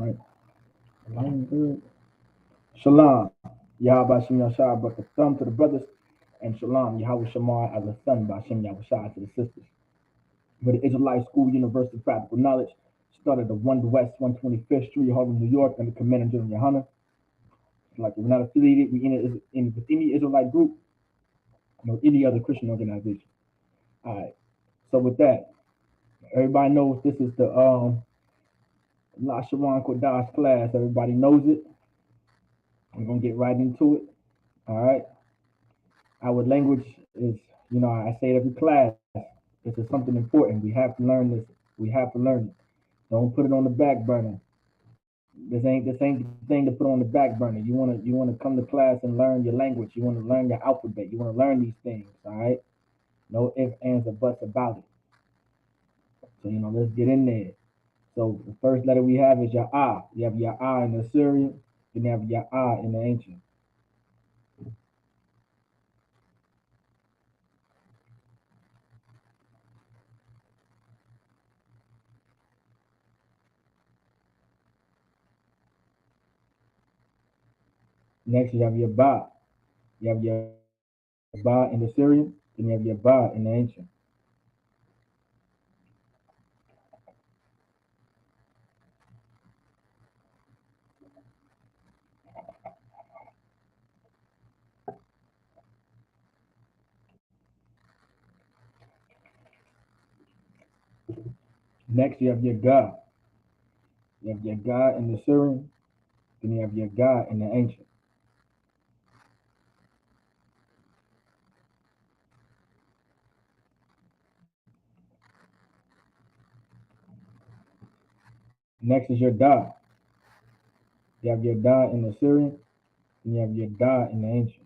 right. Shalom. Yahweh Bashim Yashar Thumb to the brothers, and Shalom. Yahweh Shamar as a son Bashim Yahushua to the sisters. With the Israelite School University of Practical Knowledge started at 1 West 125th Street, Harlem, New York, under Commander General Yohana. Like we're not affiliated with any Israelite group nor any other Christian organization. All right. So with that, everybody knows this is the Lashawan Qadash class. Everybody knows it. We're gonna get right into it. All right. Our language is, I say it every class. This is something important. We have to learn this. We have to learn it. Don't put it on the back burner. This ain't the thing to put on the back burner. You wanna come to class and learn your language. You wanna learn your alphabet. You wanna learn these things. All right. No ifs, ands, or buts about it. So let's get in there. So the first letter we have is your ah. You have your ah in the Assyrian. Then you have your ah in the ancient. Next you have your ba. You have your ba in the Syrian. Then you have your ba in the ancient. Next you have your ga. You have your ga in the Syrian. Then you have your ga in the ancient. Next is your da. You have your da in the Syrian. Then you have your da in the ancient.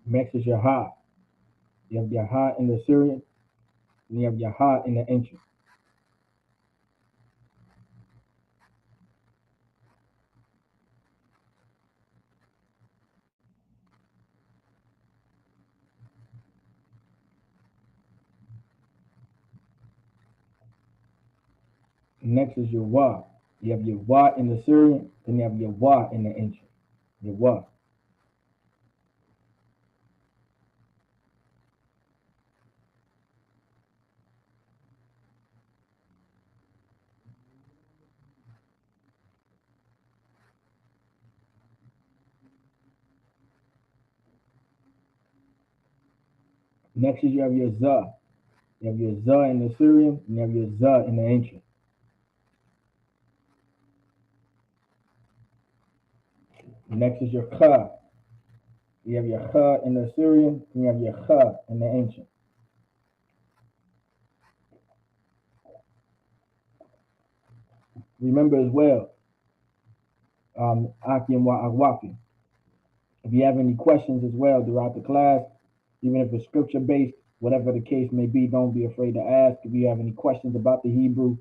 Next is your ha. You have your ha in the Syrian. Then you have your ha in the ancient. Next is your wa. You have your wa in the Syrian. Then you have your wa in the ancient. Your wa. Next is you have your za. You have your za in the Syrian. And you have your za in the ancient. Next is your kha. You have your kha in the Syrian. And you have your kha in the ancient. Remember as well, Aki and Agwafi. If you have any questions as well throughout the class, even if it's scripture based, whatever the case may be, don't be afraid to ask. If you have any questions about the Hebrew,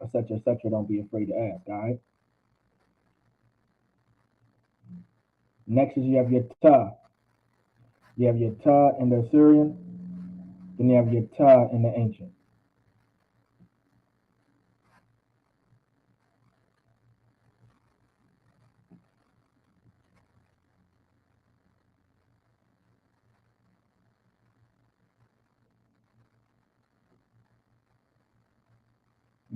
etc., don't be afraid to ask. All right. Next is you have your ta. You have your ta in the Assyrian, then you have your ta in the ancient.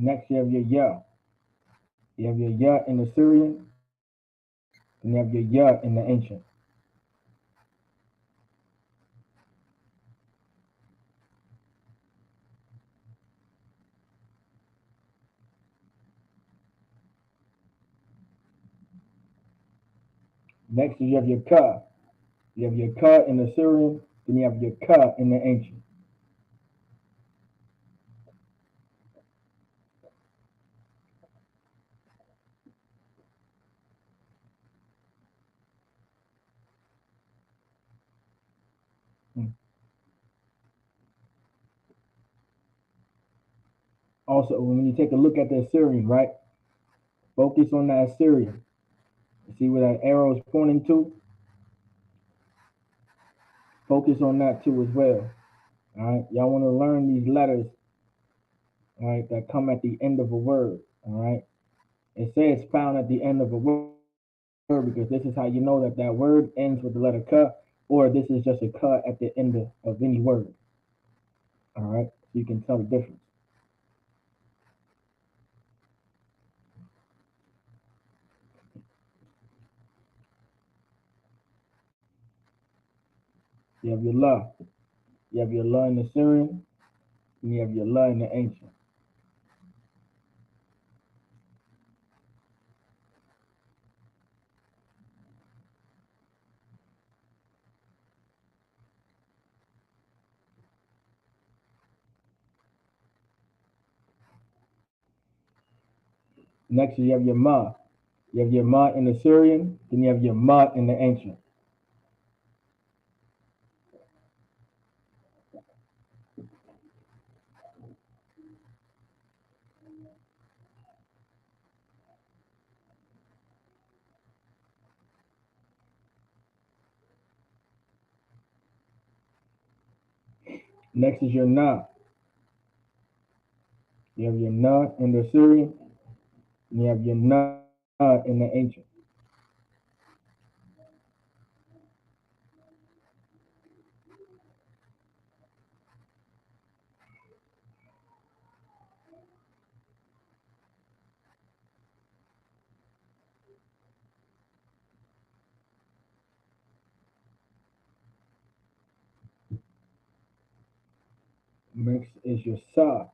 Next you have your ya. You have your ya in the Assyrian, then you have your ya in the ancient. Next you have your ka. You have your ka in the Assyrian, then you have your ka in the ancient. Also, when you take a look at the Assyrian, right? Focus on the Assyrian. You see where that arrow is pointing to? Focus on that too as well. All right. Y'all want to learn these letters, all right, that come at the end of a word. All right. It says found at the end of a word because this is how you know that that word ends with the letter K, or this is just a K at the end of any word. All right. So you can tell the difference. You have your La. You have your La in the Syrian, and you have your La in the ancient. Next, you have your Ma. You have your Ma in the Syrian, then you have your Ma in the ancient. Next is your Na. You have your Na in the Syrian, and you have your Na in the ancient. Next is your Sa.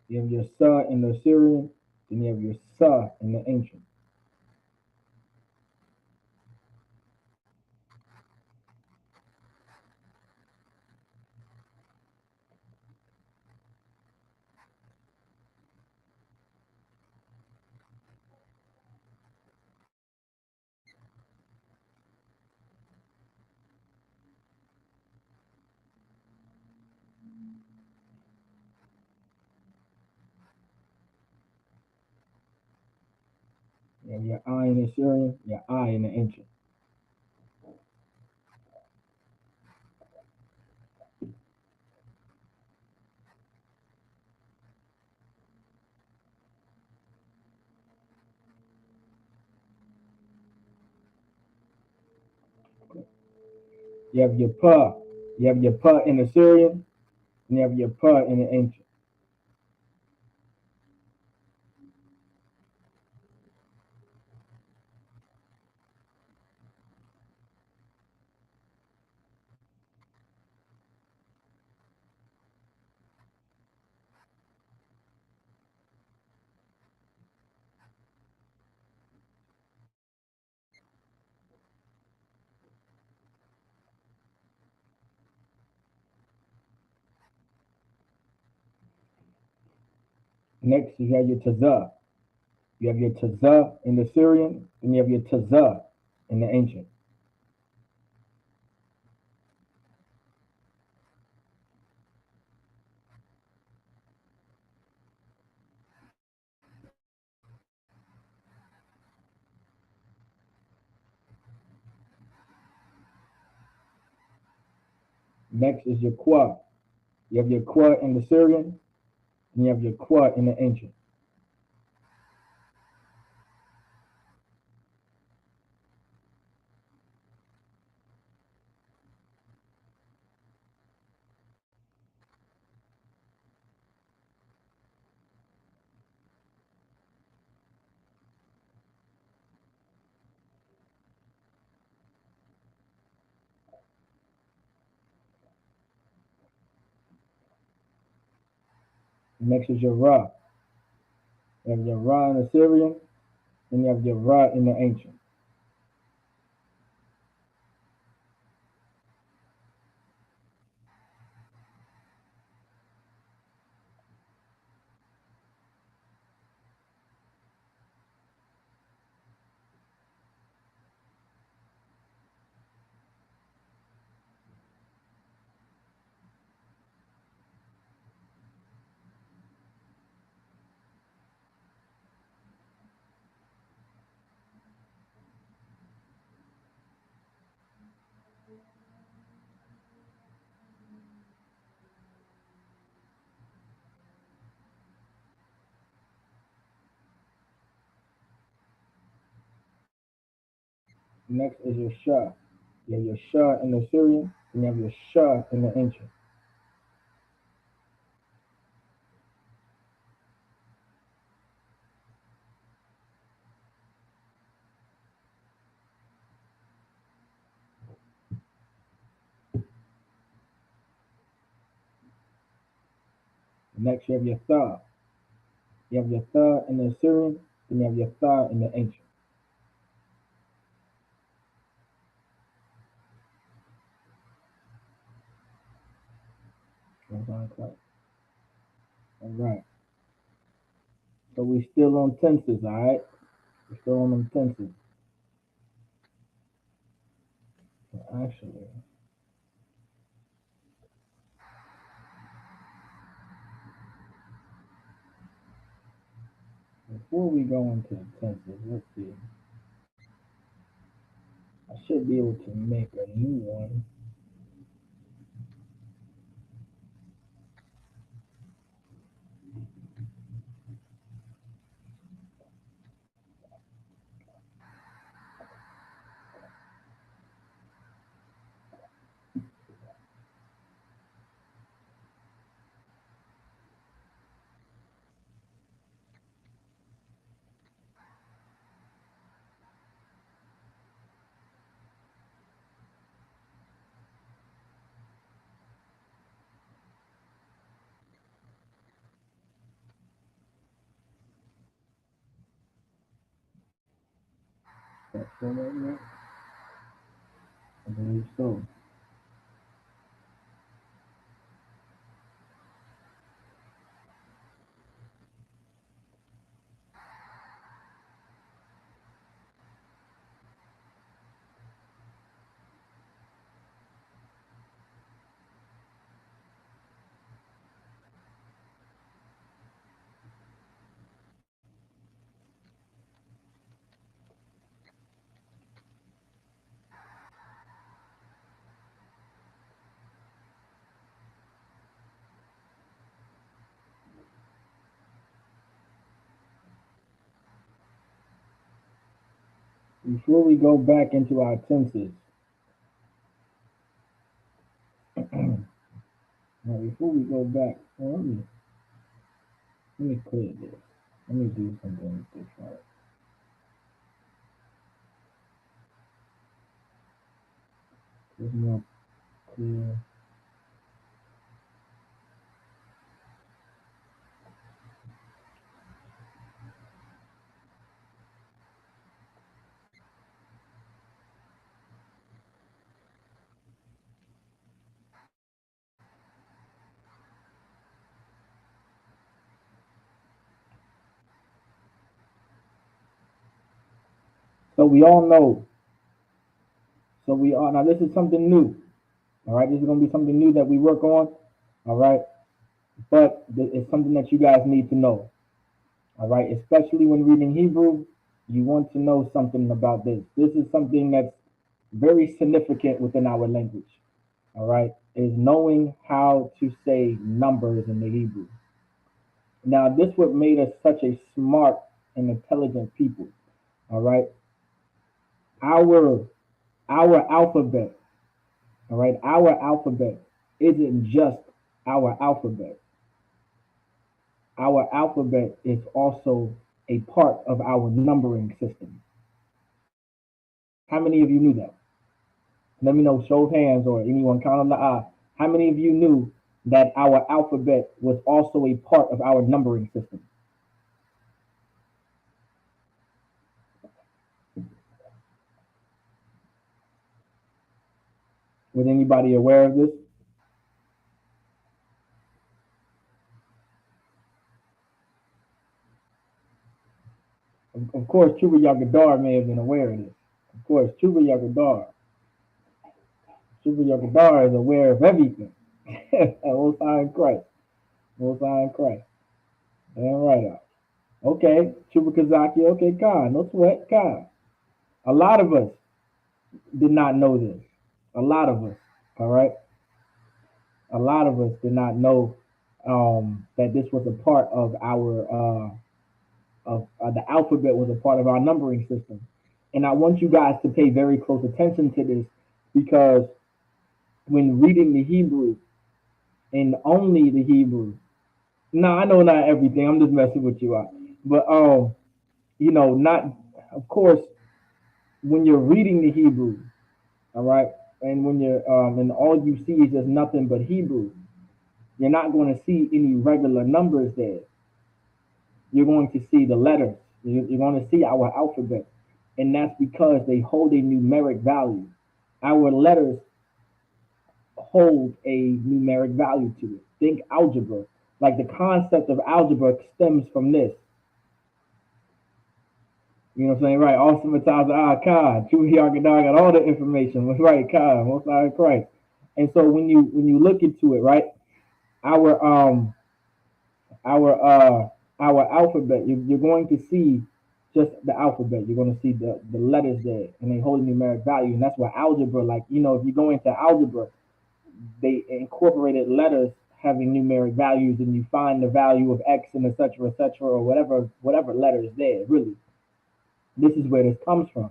You have your Sa in the Syrian, then you have your Sa in the ancient. You have your I in the Syrian, your I in the ancient. You have your Pa. You have your Pa in the Syrian, and you have your Pa in the ancient. Next, you have your Taza. You have your Taza in the Syrian, and you have your Taza in the ancient. Next is your Kwa. You have your Kwa in the Syrian, and you have your Kwa in the ancient. Next is your Ra. You have your Ra in the Syrian, and you have your Ra in the ancient. Next is your Shah. You have your Shah in the Syrian, and you have your Shah in the ancient. Next, you have your Tha. You have your Tha in the Assyrian, then you have your Tha in the ancient. All right. So we still on tenses, all right? We're still on them tenses. So actually, before we go into the tenses, let's see. I should be able to make a new one. That's still right. I believe so. Before we go back into our tenses, now before we go back, well, let me clear this. Let me do something different. It's more clear. So we all know. So we are now. This is something new. All right, this is going to be something new that we work on. All right, but it's something that you guys need to know. All right, especially when reading Hebrew, you want to know something about this. This is something that's very significant within our language. All right, is knowing how to say numbers in the Hebrew. Now, this what made us such a smart and intelligent people. All right, our our alphabet. All right, our alphabet isn't just our alphabet. Our alphabet is also a part of our numbering system. How many of you knew that? Let me know, show of hands or anyone count on the eye. How many of you knew that our alphabet was also a part of our numbering system? Was anybody aware of this? Of course, Chuba Yagadar may have been aware of this. Of course, Chuba Yagadar is aware of everything. Most High in Christ. Most High in Christ. Damn right up. Okay, Chuba Kazaki. Okay, Khan. No sweat, Khan. A lot of us did not know this. A lot of us. All right. A lot of us did not know that this was a part of our of the alphabet was a part of our numbering system. And I want you guys to pay very close attention to this because when reading the Hebrew and only the Hebrew, now I know not everything. I'm just messing with you out, but not of course when you're reading the Hebrew, all right, and when you're and all you see is just nothing but Hebrew, you're not going to see any regular numbers there. You're going to see the letters. You're going to see our alphabet, and that's because they hold a numeric value. Our letters hold a numeric value to it. Think algebra. Like the concept of algebra stems from this. You know what I'm saying? Right. Awesome times God. True Yargadar got all the information. Right, God, most high Christ. And so when you look into it, right, our our uh our alphabet, you're going to see just the alphabet. You're going to see the letters there, and they hold a numeric value. And that's why algebra, like if you go into algebra, they incorporated letters having numeric values, and you find the value of x and etc., or whatever letter is there. Really, this is where this comes from.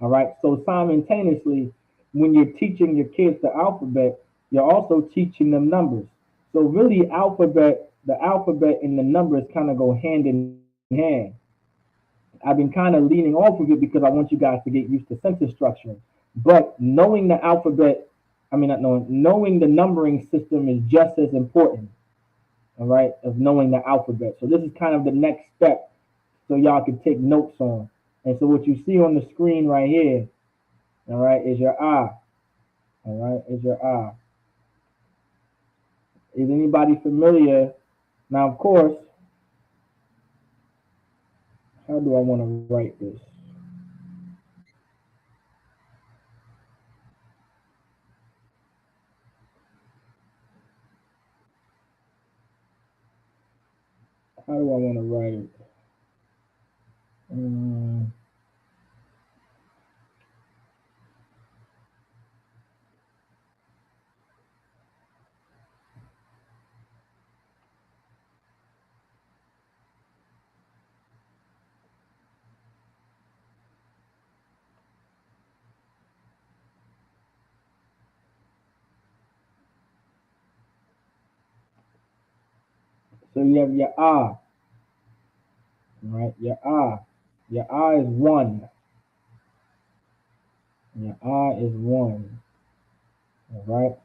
All right. So simultaneously, when you're teaching your kids the alphabet, you're also teaching them numbers. So really, the alphabet and the numbers kind of go hand in hand. I've been kind of leaning off of it because I want you guys to get used to sentence structuring. But knowing the alphabet, I mean not knowing the numbering system is just as important. All right, of knowing the alphabet. So this is kind of the next step, so y'all can take notes on. And so what you see on the screen right here, all right, is your eye. All right, is your eye. Is anybody familiar? Now, of course, how do I want to write this? How do I want to write it? Um, so you have your eye, right? Your eye. Your eye is one. Your eye is one. All right.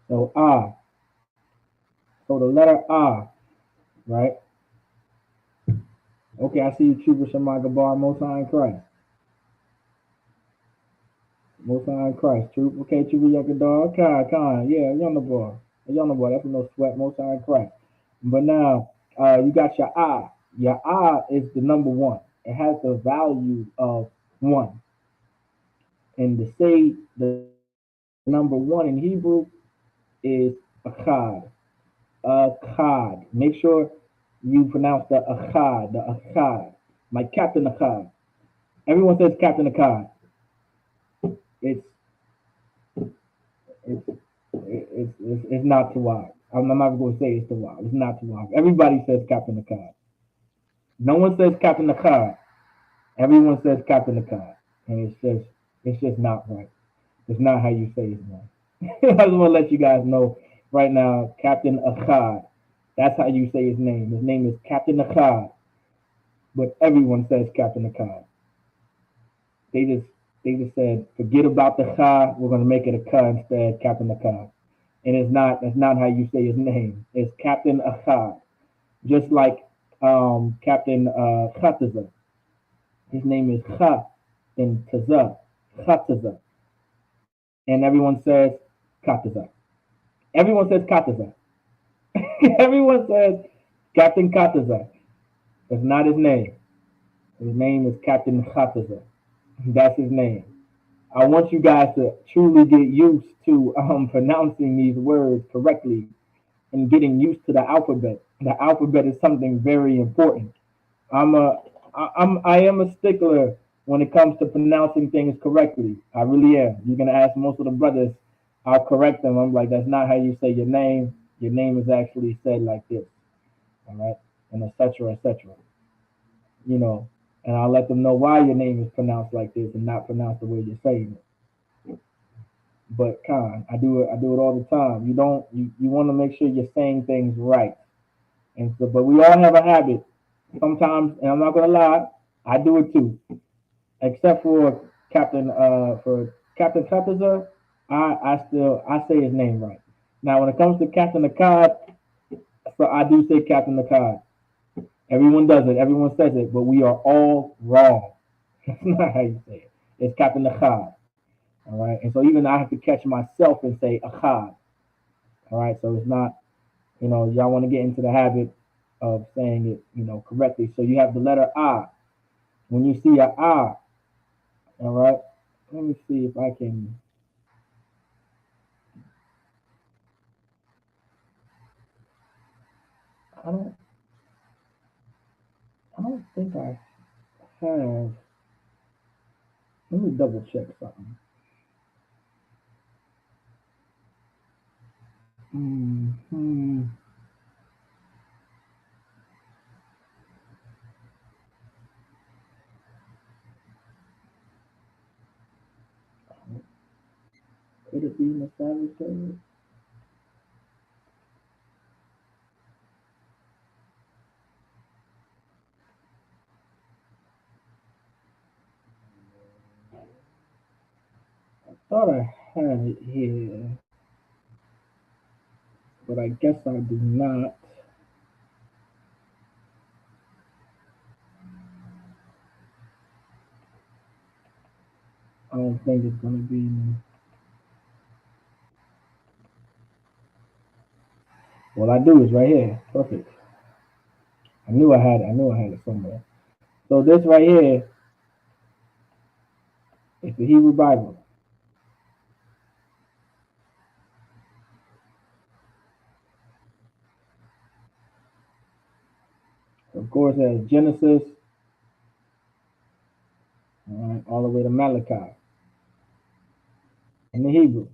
So ah. So the letter ah, right? Okay, I see you, Trooper Shamagabar, Most High in Christ. Most High in Christ. Troop. Okay, Trooper Yakadar. Khan. Yeah, younger boy. A younger boy. That's no sweat. Most High in Christ. But now, you got your I. Your I is the number one. It has the value of one. And to say the number one in Hebrew is achad. Achad. Make sure you pronounce the achad. The achad. Like Captain Achad. Everyone says Captain Achad. It's it's it's not Tawab. I'm not going to say it's Tawab. It's not Tawab. Everybody says Captain Achad. No one says Captain Achad. Everyone says Captain Achad, and it's just not right. It's not how you say his name. I just want to let you guys know right now, Captain Achad. That's how you say his name. His name is Captain Achad, but everyone says Captain Achad. They just they just said forget about the Kha. We're gonna make it a Ka instead, Captain Achad. And it's not that's not how you say his name. It's Captain Achad, just like Captain Khataza. His name is Kha and Taza. Khataza. and everyone says Kataza. Everyone says Kataza. Everyone says Captain Kataza. That's not his name. His name is Captain Kataza. That's his name. I want you guys to truly get used to pronouncing these words correctly and getting used to the alphabet. The alphabet is something very important. I'm a I am a stickler when it comes to pronouncing things correctly. I really am. You're gonna ask most of the brothers, I'll correct them. I'm like, that's not how you say your name. Your name is actually said like this, all right, and etc. etc. You know, and I'll let them know why your name is pronounced like this and not pronounced the way you're saying it. But Khan, I do it all the time. You want to make sure you're saying things right, and so but we all have a habit sometimes, and I'm not gonna lie, I do it too. Except for Captain Kataza, I say his name right. Now when it comes to Captain Akkad, so I do say Captain Akkad. Everyone does it, everyone says it, but we are all wrong. That's not how you say it. It's Captain Akkad. All right. And so even I have to catch myself and say Akkad. All right. So it's not, y'all want to get into the habit of saying it, correctly. So you have the letter I. When you see a I, all right, let me see if I can. I don't. I don't think I have. Let me double check something. Hmm. Could it be Masavi Service? I thought I had it here, but I guess I do not. I don't think it's gonna be. What I do is right here. Perfect. I knew I had it. I knew I had it somewhere. So this right here is the Hebrew Bible. Of course, it has Genesis, all the way to Malachi in the Hebrew.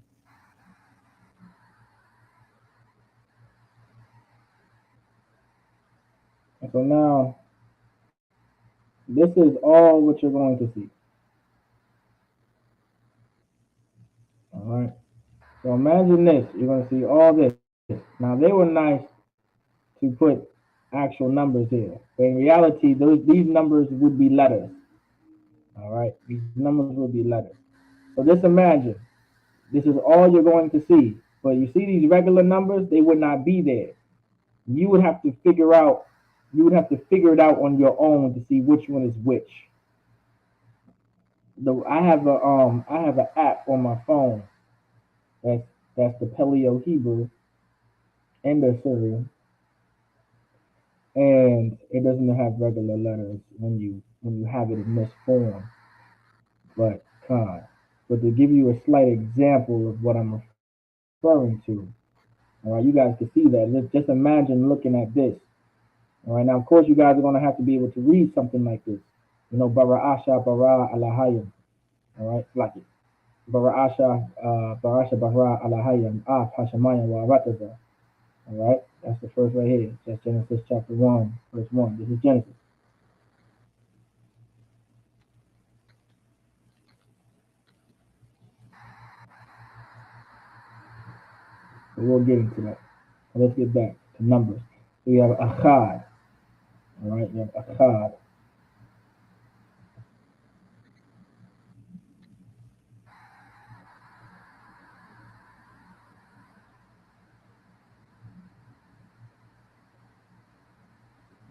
And so now this is all what you're going to see. All right. So imagine this. You're going to see all this. Now they were nice to put actual numbers here, but in reality, these numbers would be letters. All right. These numbers would be letters. So just imagine this is all you're going to see. But you see these regular numbers, they would not be there. You would have to figure out you would have to figure it out on your own to see which one is which. I have an app on my phone that's that's the Paleo Hebrew and the Syrian, and it doesn't have regular letters when you have it in this form. But but to give you a slight example of what I'm referring to, all right, you guys can see that. Just imagine looking at this. All right, now of course you guys are going to have to be able to read something like this. Bara Asha Bara Alahayim. All right, like it. Bara Asha Barasha Bara Alahayim Af Hashemayim Wa Rataza. All right, that's the first right here. That's Genesis chapter 1, verse 1. This is Genesis. So we'll get into that. So let's get back to numbers. So we have Achad. All right, you have Achad.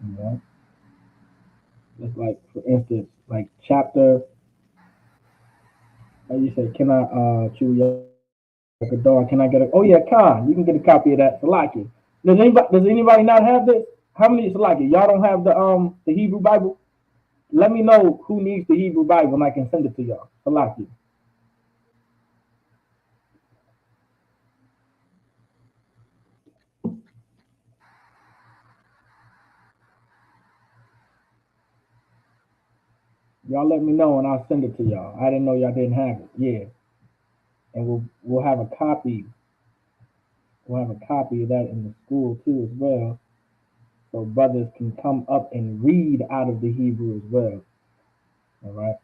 All right. Just like, for instance, like chapter, how you say, can I chew a dog. Can I get a? Oh yeah, Khan, you can get a copy of that. Salaki. Does anybody not have this? How many Salaki? Y'all don't have the Hebrew Bible? Let me know who needs the Hebrew Bible and I can send it to y'all. Salaki. Y'all let me know and I'll send it to y'all. I didn't know y'all didn't have it. Yeah, and we'll have a copy. We'll have a copy of that in the school too as well, so brothers can come up and read out of the Hebrew as well. All right,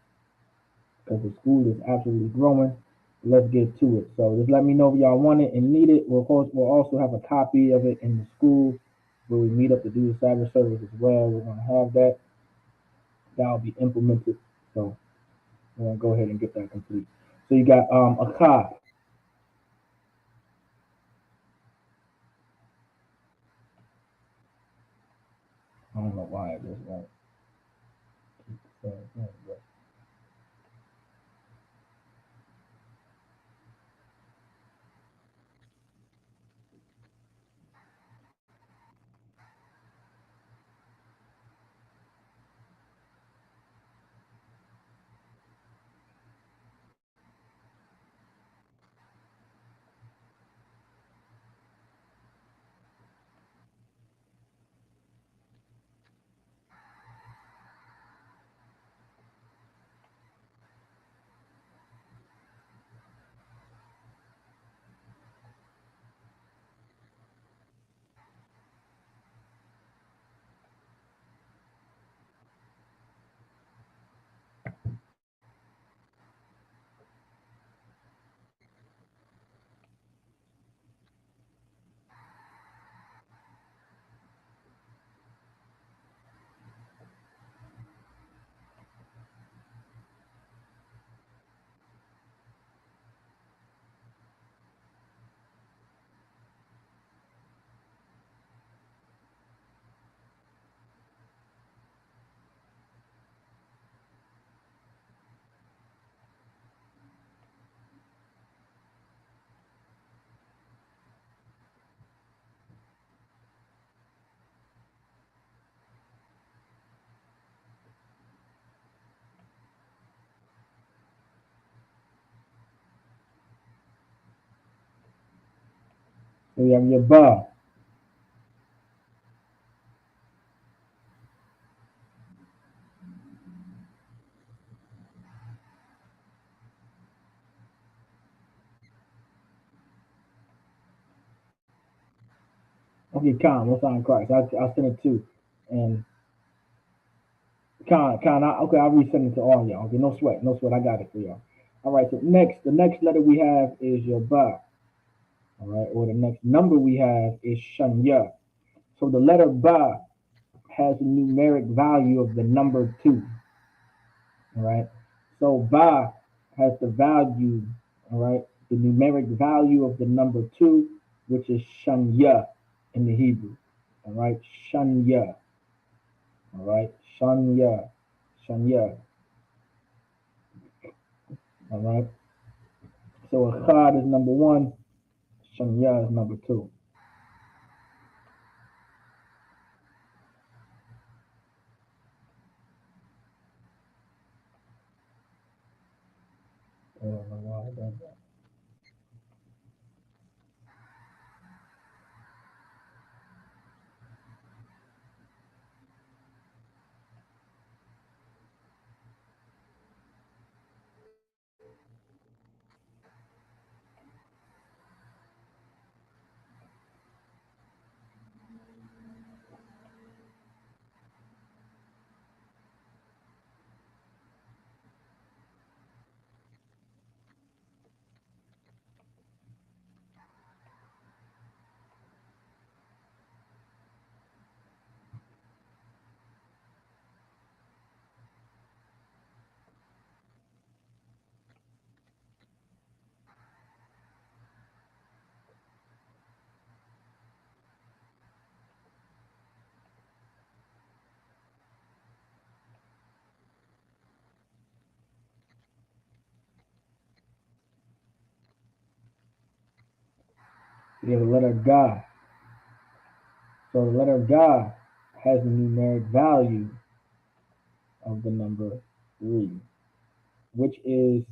because the school is absolutely growing. Let's get to it. So just let me know if y'all want it and need it. We'll also have a copy of it in the school where we meet up to do the Sabbath service as well. We're gonna have that. That'll be implemented. So we're gonna go ahead and get that complete. So you got a cop. I don't know why it was won't. So you have your bar. Okay, Con, what's on Christ? I'll send it too. And Con, okay, I'll resend it to all y'all. Okay, no sweat, no sweat. I got it for y'all. All right, so the next letter we have is your ba. All right, or the next number we have is Shanya. So the letter ba has a numeric value of the number two. All right, so ba has the value. All right, the numeric value of the number two, which is Shanya in the Hebrew. All right, Shanya. All right, Shanya. Shanya. All right. So Achad is number one, Shanya is number two. I don't know why I done that. We have the letter Ga. So the letter Ga has the numeric value of the number 3, which is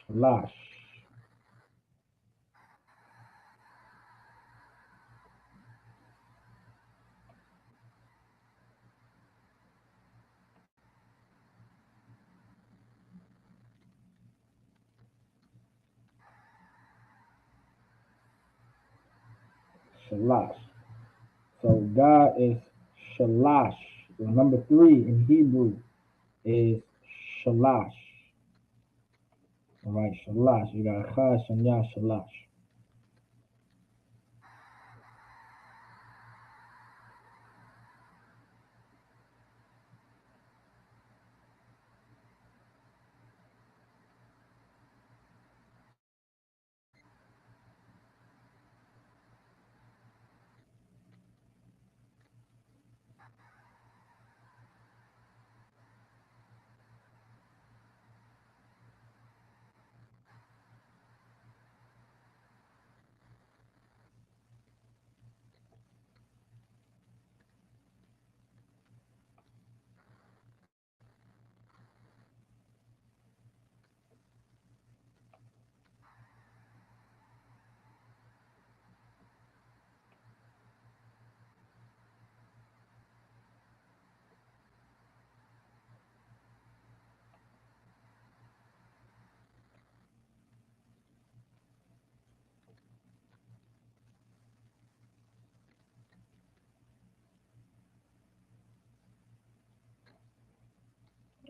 Shalash. Shalash. So God is Shalash. The number 3 in Hebrew is Shalash. All right, Shalash. You got Cha, Shanya, Shalash.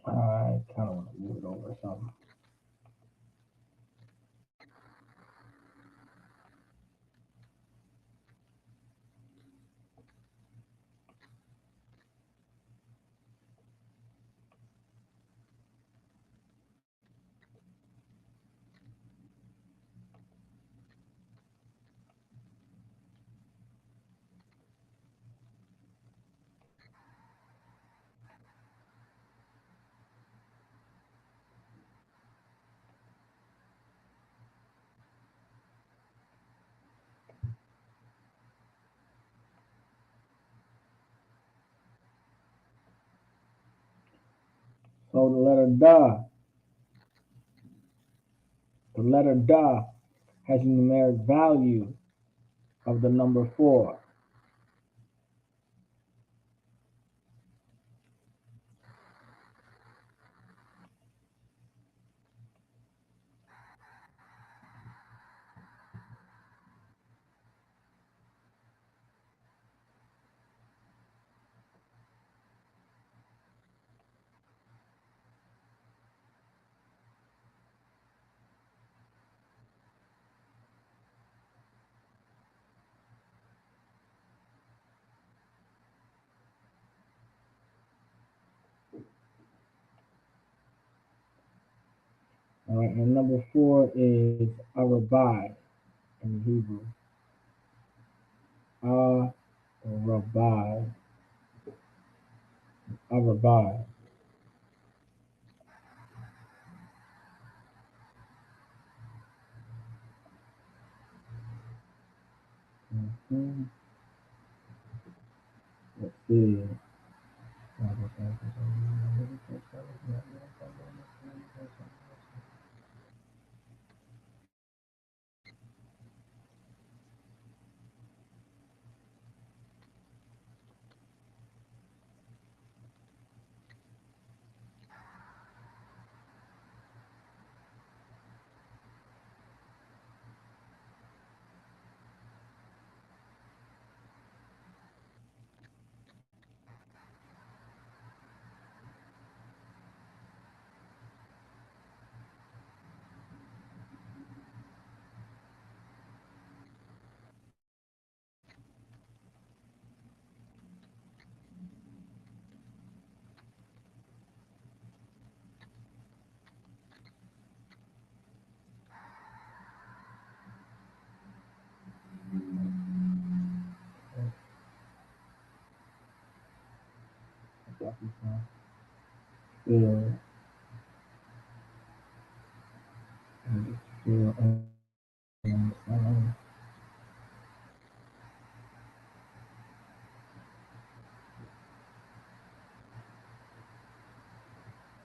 I kind of want to move it over or something. So the letter Da has a numeric value of the number 4. All right, and number 4 is Arabai in Hebrew. Arabai. Arabai. Mm-hmm. Let's see. Feel, feel,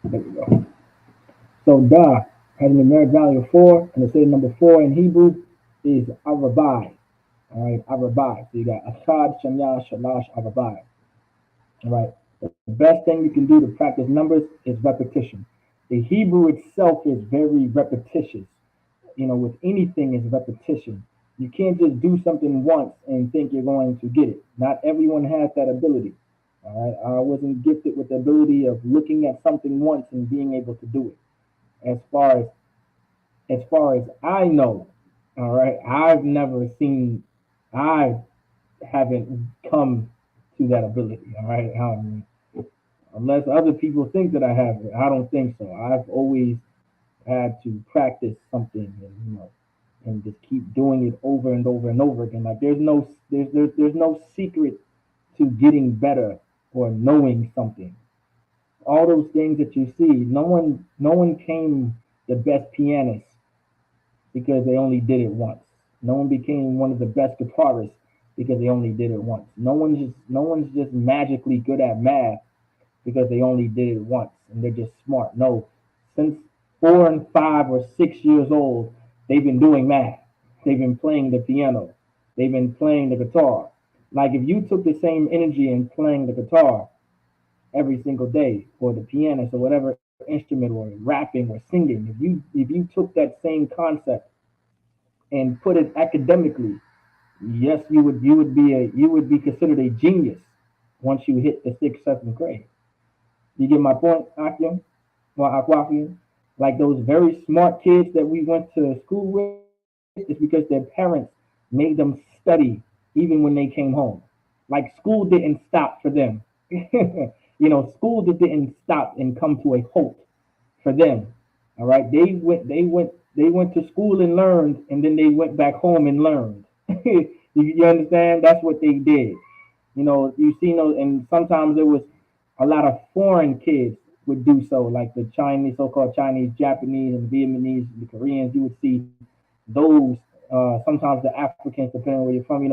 There we go. So da has a numeric value of 4, and the say number 4 in Hebrew is Arabai. All right, Arabai. So you got Achad, Shanya, Shalash, Arabai. All right. The best thing you can do to practice numbers is repetition. The Hebrew itself is very repetitious. With anything is repetition. You can't just do something once and think you're going to get it. Not everyone has that ability. All right. I wasn't gifted with the ability of looking at something once and being able to do it. As far as I know, all right, I haven't come to that ability. All right. Unless other people think that I have it, I don't think so. I've always had to practice something, and just keep doing it over and over and over again. Like there's no secret to getting better or knowing something. All those things that you see, no one came the best pianist because they only did it once. No one became one of the best guitarists because they only did it once. No one's just magically good at math because they only did it once and they're just smart. No, since 4 and 5 or 6 years old, they've been doing math. They've been playing the piano. They've been playing the guitar. Like if you took the same energy in playing the guitar every single day, or the pianist, or whatever instrument, or rapping or singing, if you took that same concept and put it academically, yes, you would be considered a genius once you hit the sixth, seventh grade. You get my point, Akim? Well, Akwafi? Like those very smart kids that we went to school with, is because their parents made them study even when they came home. Like school didn't stop for them. School just didn't stop and come to a halt for them. All right, they went to school and learned, and then they went back home and learned. You understand? That's what they did. You see those, and sometimes there was a lot of foreign kids would do so, like the Chinese, so-called Chinese, Japanese, and Vietnamese, the Koreans. You would see those. Sometimes the Africans, depending on where you're from,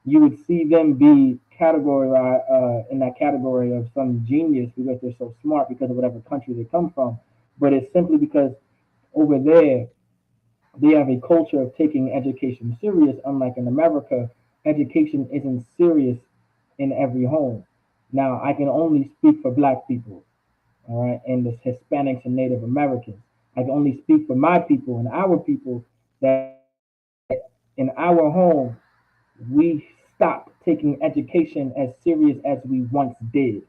you would see them be categorized in that category of some genius because they're so smart because of whatever country they come from. But it's simply because over there they have a culture of taking education serious, unlike in America, education isn't serious in every home. Now, I can only speak for black people, all right, and the Hispanics and Native Americans. I can only speak for my people and our people that in our home, we stopped taking education as serious as we once did.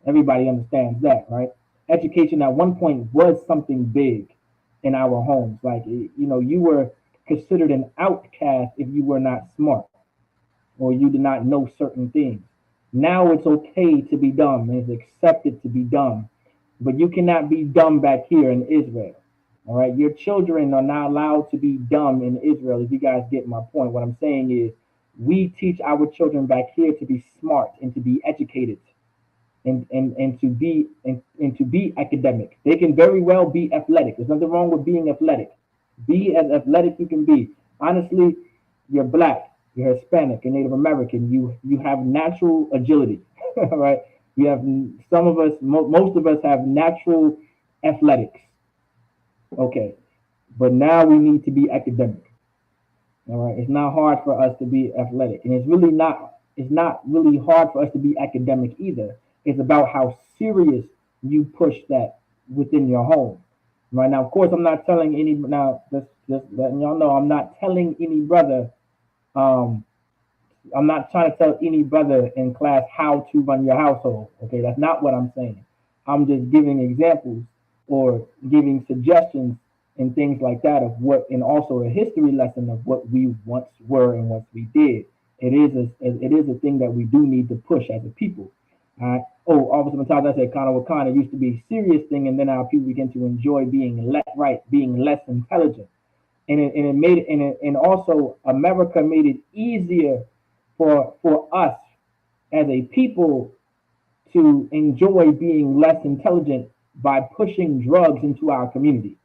Everybody understands that, right? Education at one point was something big in our homes. Like, you were considered an outcast if you were not smart or you did not know certain things. Now it's okay to be dumb. It's accepted to be dumb. But you cannot be dumb back here in Israel. All right. Your children are not allowed to be dumb in Israel. If you guys get my point, what I'm saying is we teach our children back here to be smart and to be educated and to be academic. They can very well be athletic. There's nothing wrong with being athletic. Be as athletic you can be. Honestly, you're black, you're Hispanic, and Native American. You have natural agility, right? You have some of us, most of us have natural athletics. Okay, but now we need to be academic. All right, it's not hard for us to be athletic, and it's not really hard for us to be academic either. It's about how serious you push that within your home. Right now, of course, I'm not telling any now. Just letting y'all know, I'm not telling any brother. Um, I'm not trying to tell any brother in class how to run your household. Okay, that's not what I'm saying. I'm just giving examples or giving suggestions and things like that of what, and also a history lesson of what we once were and what we did. It is a thing that we do need to push as a people. All right. Oh, Officer Mataz, I said Kana Wakana used to be a serious thing, and then our people begin to enjoy being less right, being less intelligent, and it made it, and also America made it easier for us as a people to enjoy being less intelligent by pushing drugs into our community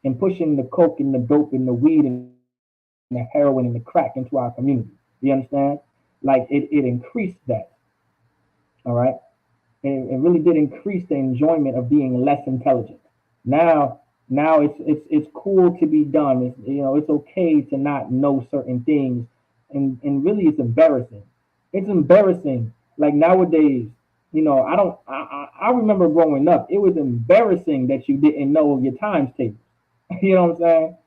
and pushing the coke and the dope and the weed and the heroin and the crack into our community. You understand? Like it increased that. All right. it really did increase the enjoyment of being less intelligent. Now, now it's cool to be dumb. It's, it's okay to not know certain things, and really it's embarrassing. It's embarrassing. Like nowadays, I don't. I remember growing up. It was embarrassing that you didn't know your times table. You know what I'm saying?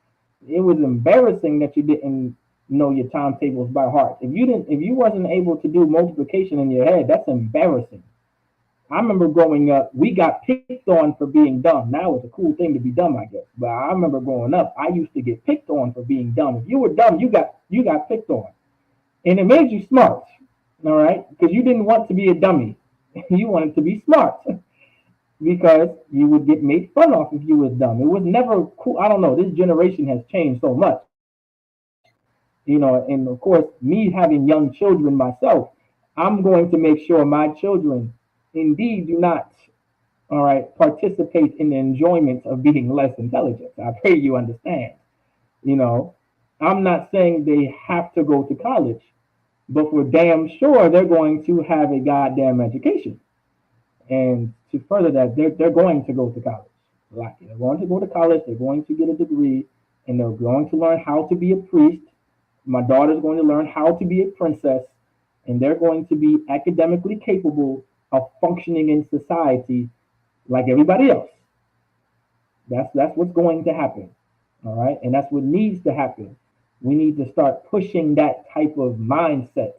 It was embarrassing that you didn't know your timetables by heart. If you wasn't able to do multiplication in your head, that's embarrassing. I remember growing up, we got picked on for being dumb. Now it's a cool thing to be dumb, I guess. But I remember growing up, I used to get picked on for being dumb. If you were dumb, you got picked on, and it made you smart. All right, because you didn't want to be a dummy, you wanted to be smart because you would get made fun of if you was dumb. It was never cool. I don't know. This generation has changed so much, and of course, me having young children myself, I'm going to make sure my children indeed do not, all right, participate in the enjoyment of being less intelligent. I pray you understand. You know, I'm not saying they have to go to college, but for damn sure they're going to have a goddamn education. And to further that, they're going to go to college. Like they're going to go to college, they're going to get a degree, and they're going to learn how to be a priest. My daughter's going to learn how to be a princess, and they're going to be academically capable of functioning in society like everybody else. That's what's going to happen. All right. And that's what needs to happen. We need to start pushing that type of mindset.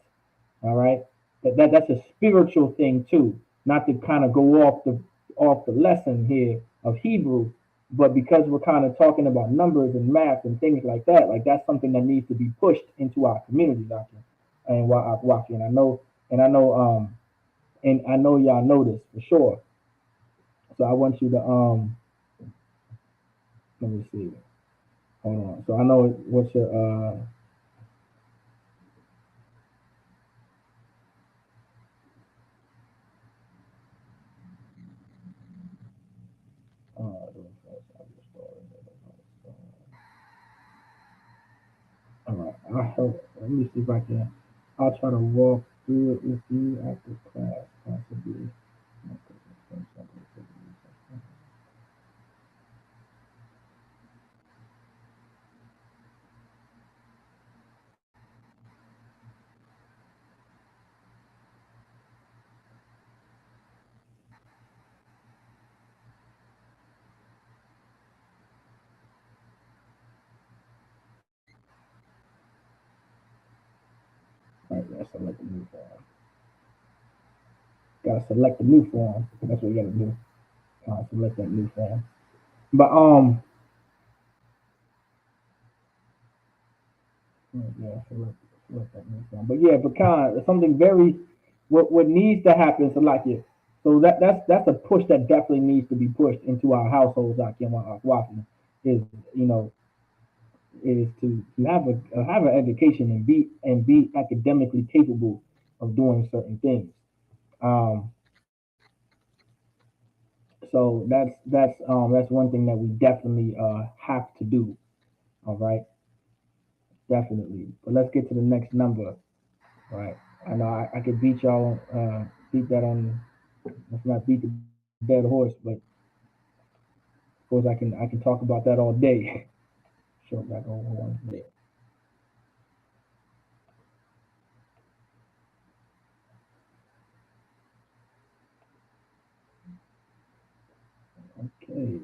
All right. That's a spiritual thing too. Not to kind of go off the lesson here of Hebrew, but because we're kind of talking about numbers and math and things like that's something that needs to be pushed into our community, doctor. And Waki, and I know y'all know this for sure. So I want you to let me see. Hold on. So I know what's your all right. Let me see if I can. I'll try to walk through it with you after class, possibly. All right, gotta select a new form. Gotta select a new form. That's what you gotta do. Select that new form. But yeah, select that new form. But yeah, but kind of something very what needs to happen. So like it. So that's a push that definitely needs to be pushed into our households. Like in Washington is you know is to have an education and be academically capable of doing certain things. Um, so that's one thing that we definitely have to do. All right, definitely. But let's get to the next number. All right, I know I could beat y'all beat that on. Let's not beat the dead horse, but of course I can talk about that all day. Show back over one day. Okay,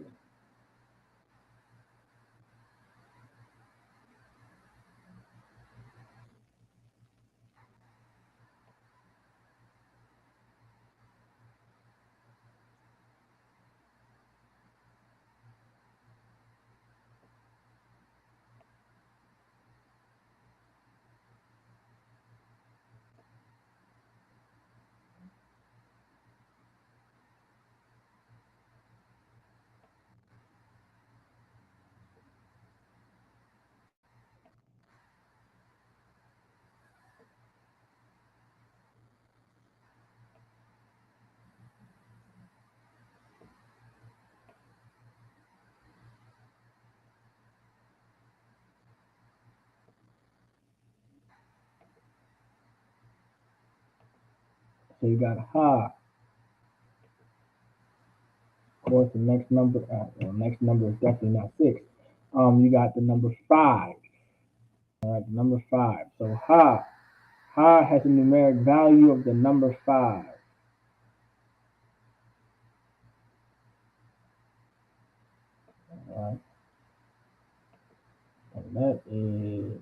so you got ha. course, the next number, next number is definitely not six. You got the number five. All right, the number five. So ha has a numeric value of the number five. All right, and that is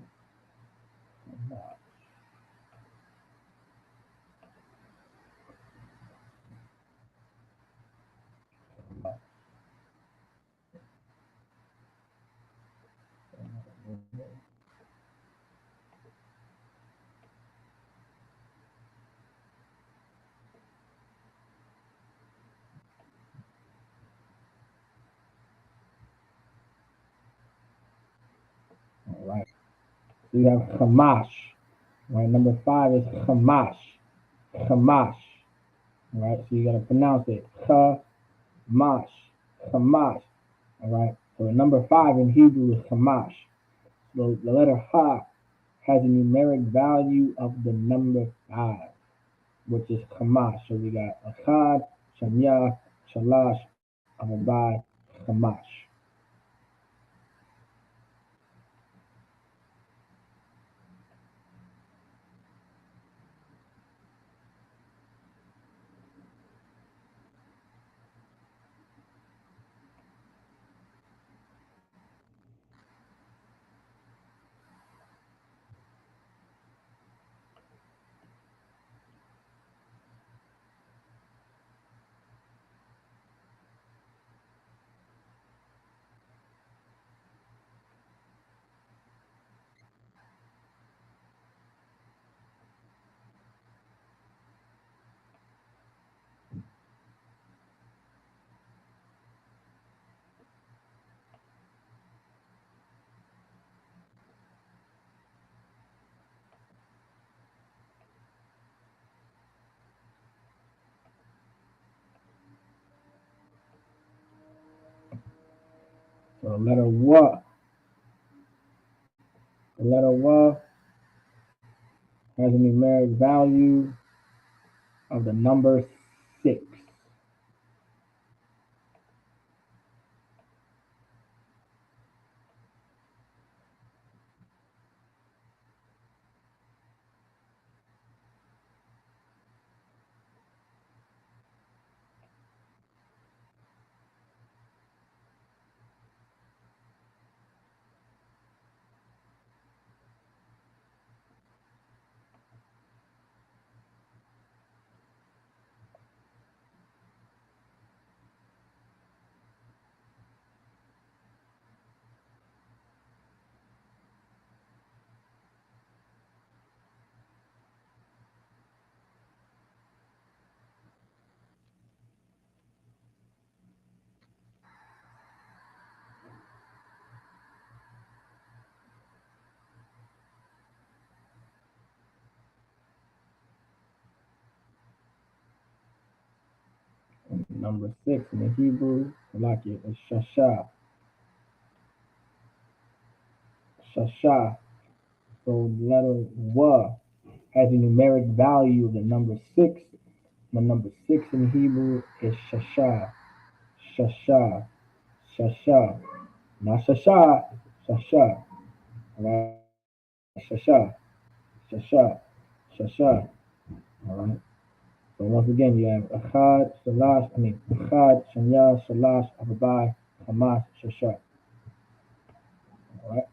all right. So you have Hamash. Right, number five is Hamash. Hamash. All right, so you gotta pronounce it. Hamash. Hamash. All right. So the number five in Hebrew is Hamash. So the letter Ha has a numeric value of the number five, which is Hamash. So we got Achad, Shanya, Shalash, Arabai, Hamash. So the letter Wa has a numeric value of the number six. And number six in the Hebrew, like it is Shasha. Shasha. So the letter Wa has a numeric value of the number six. The number six in Hebrew is Shasha. Shasha. Shasha. Not Shasha. Shasha. All right. Shasha. Shasha. Shasha. All right. So once again, you have Achad, Shalash, Achad, Shanya, Shalash, Ababai, Hamas, Shasha. All right.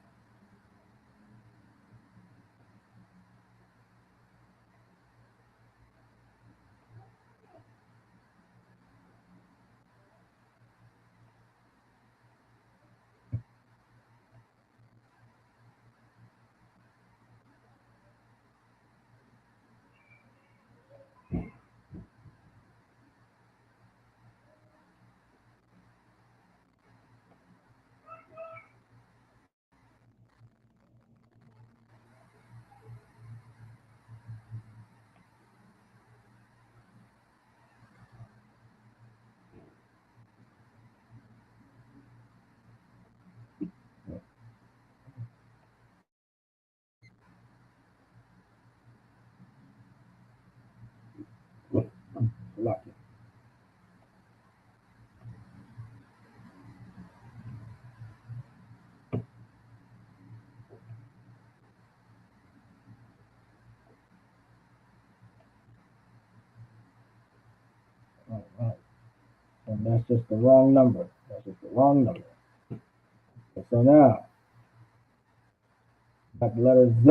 That's just the wrong number. That's just the wrong number. So now, got the letter Z.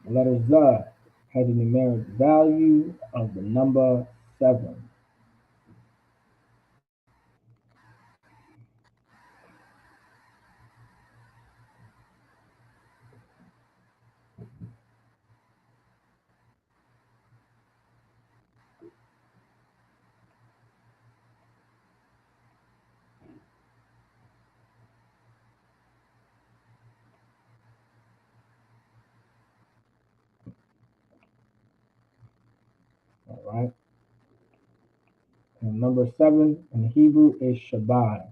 The letter Z has a numeric value of the number 7. All right. And number 7 in Hebrew is Shabbat.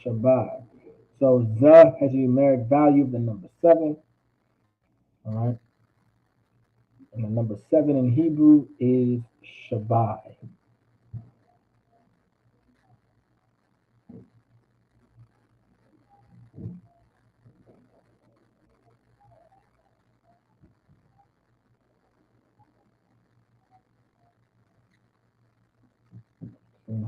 Shabbat. So Z has a numeric value of the number 7. All right. And the number 7 in Hebrew is Shabbat. Yeah.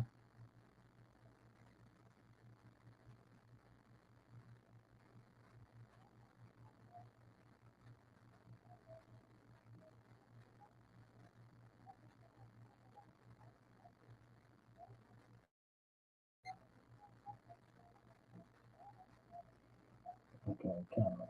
Okay, camera.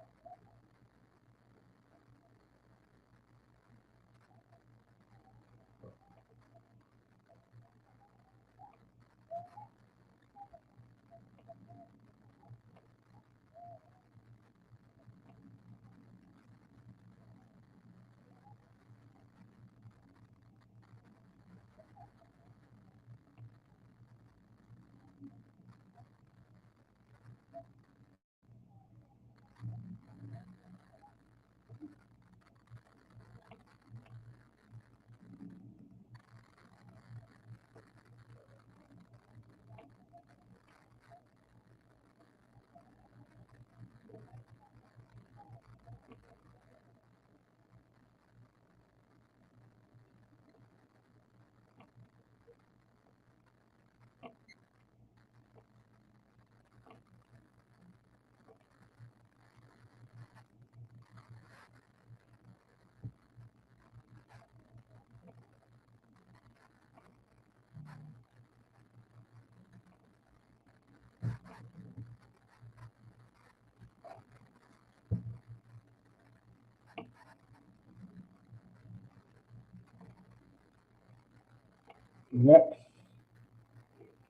Next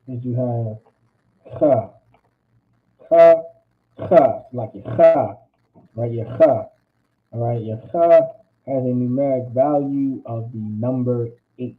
is you have Cha. Cha, Cha. Like your Cha, right? Your Cha. All right. Your Cha has a numeric value of the number 8.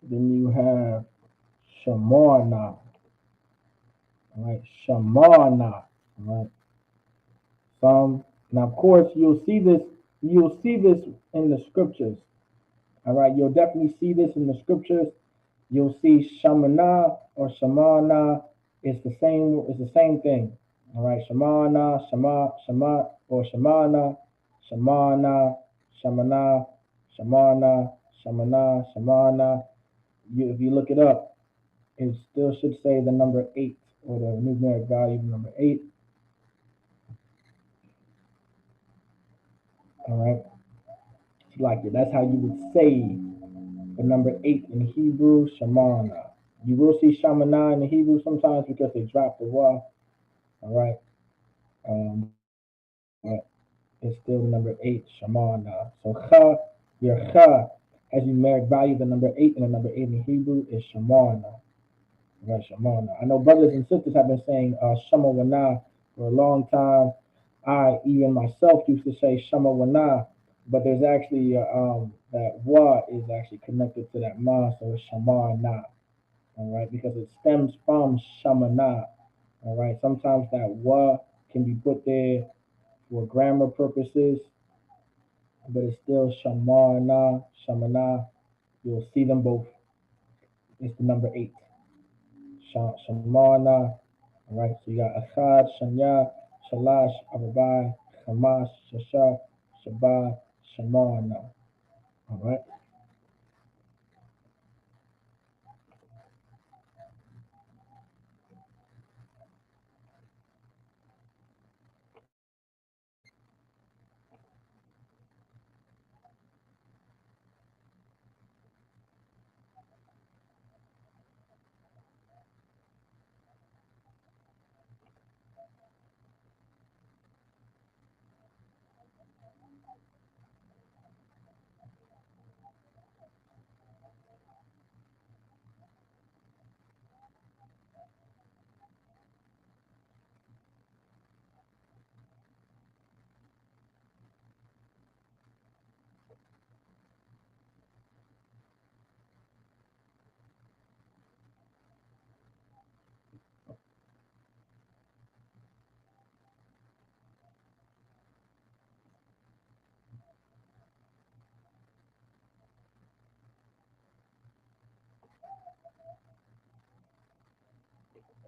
Then you have Shamana. All right. Shamana. All right. Now, of course, you'll see this. You'll see this in the scriptures. All right. You'll definitely see this in the scriptures. You'll see Shamana or Shamana. It's the same. It's the same thing. All right. Shamana, Shama, or Shamana, Shamana, Shamana, Shamana, Shamana, Shamana. If you look it up, it still should say the number 8 or the numeric value of number 8. All right. It's like it. That's how you would say the number 8 in Hebrew, Shamana. You will see Shamana in the Hebrew sometimes because they drop the Y. All right. But it's still the number 8, Shamana. So Cha, your Cha has numeric value. The number 8 and the number 8 in Hebrew is Shamana. Right, Shamana. I know brothers and sisters have been saying Shamawana for a long time. I even myself used to say Shamawana, but there's actually that wa is actually connected to that ma, so it's Shamana. all right, because it stems from shamana, all right. Sometimes that wa can be put there for grammar purposes, but it's still shamana, shamana. You'll see them both. It's the number eight, shamana, all right. So you got achad, shanya, shalash, ababai, chamash, shasha, shabbat, shamana, all right.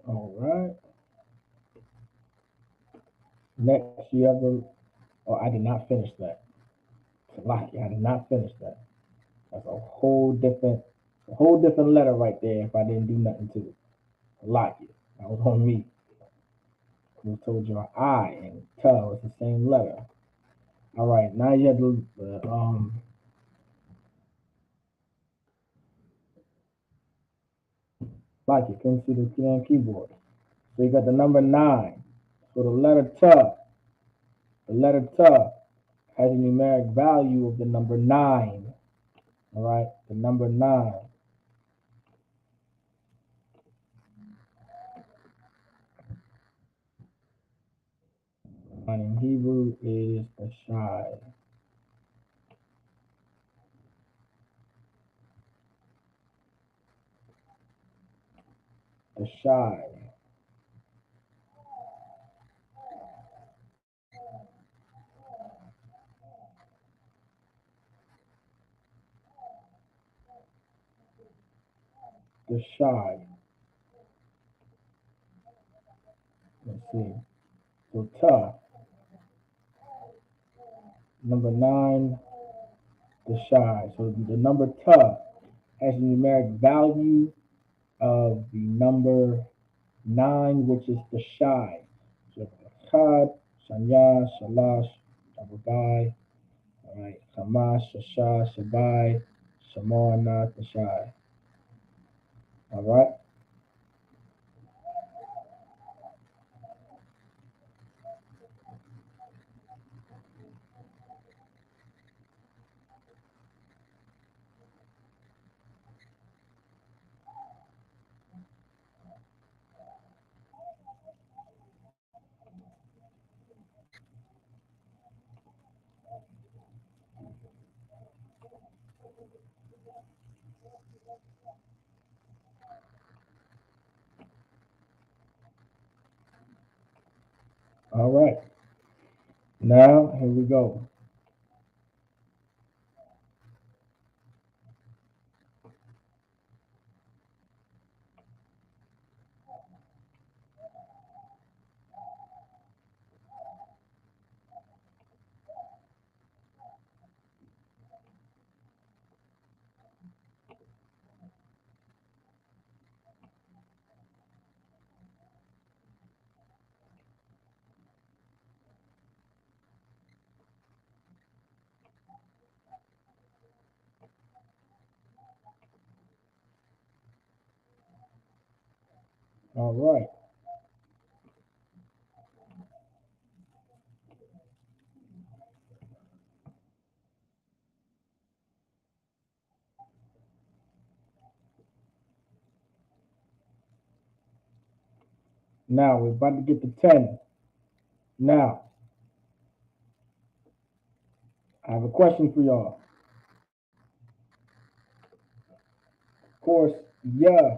All right. Next, you have the. Oh, I did not finish that. Lucky, I did not finish that. That's a whole different letter right there. If I didn't do nothing to it, Lucky, that was on me. I told you I and tell is the same letter. All right, now you have the. Lucky, couldn't see the damn keyboard. So you got the number nine. So the letter T has a numeric value of the number nine. All right, the number nine. And in Hebrew is the shy. The shy. The shy. Let's see. So ta, number nine, the shy. So the number ta has a numeric value of the number nine, which is the shy. So chad, shanya, shalash, ababai, all right, chamash, shasha, shabai, shamana, the shy. All right, all right. Now here we go. All right. Now we're about to get to 10. Now, I have a question for y'all. Of course, yeah.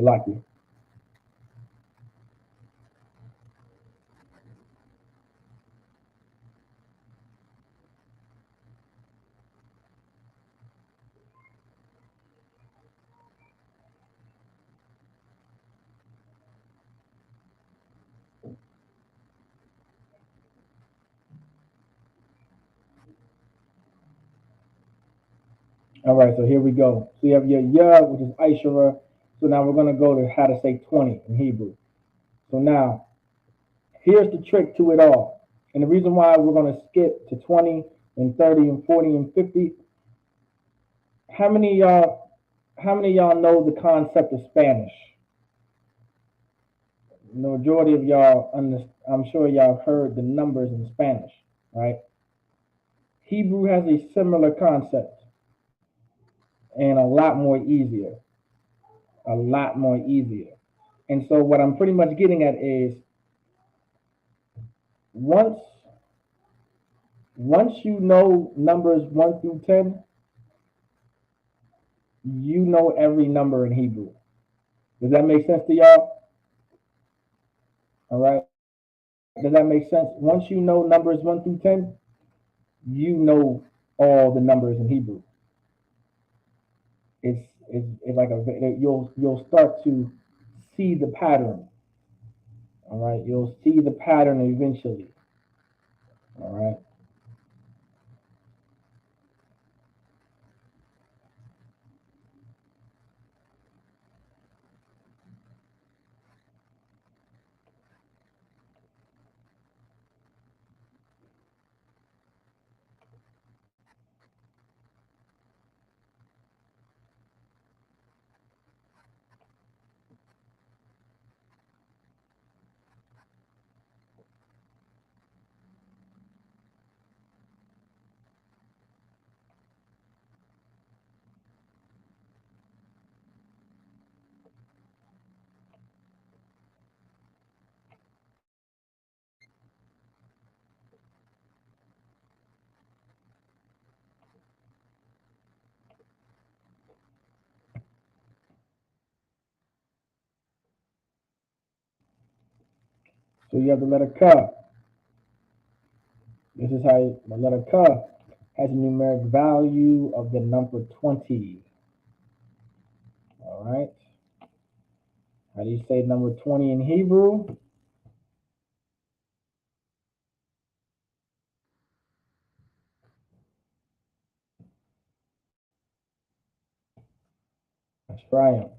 Salaki. All right, so here we go. So you have your yud, which is Aishara. So now we're going to go to how to say 20 in Hebrew. So now, here's the trick to it all. And the reason why we're going to skip to 20 and 30 and 40 and 50, how many y'all know the concept of Spanish? The majority of y'all, I'm sure y'all heard the numbers in Spanish, right? Hebrew has a similar concept and a lot more easier. A lot more easier. And so what I'm pretty much getting at is once once you know numbers 1 through 10, you know every number in Hebrew. Does that make sense to y'all? All right. Does that make sense? Once you know numbers 1 through 10, you know all the numbers in Hebrew. It's like you'll start to see the pattern. All right. You'll see the pattern eventually. All right. So you have the letter Ka. This is how the letter Ka has a numeric value of the number 20. All right. How do you say number 20 in Hebrew? Ashrayim.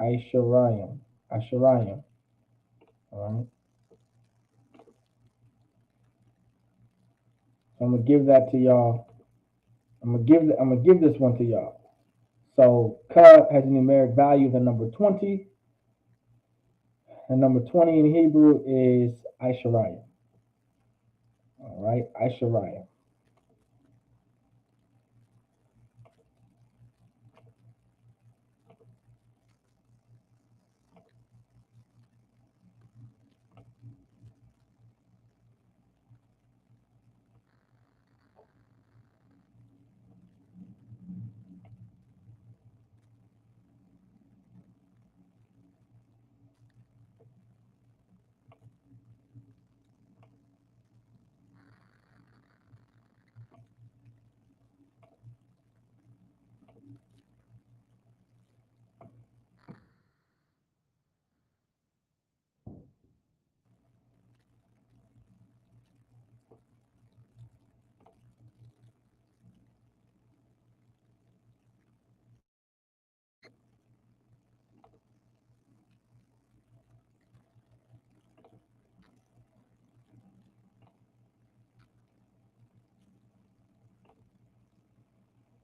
Aisharayim. Asharayim. All right. So I'm gonna give that to y'all. I'm gonna give this one to y'all. So Ka has a numeric value of the number 20. And number 20 in Hebrew is Aisharayim. All right, Aisharayim.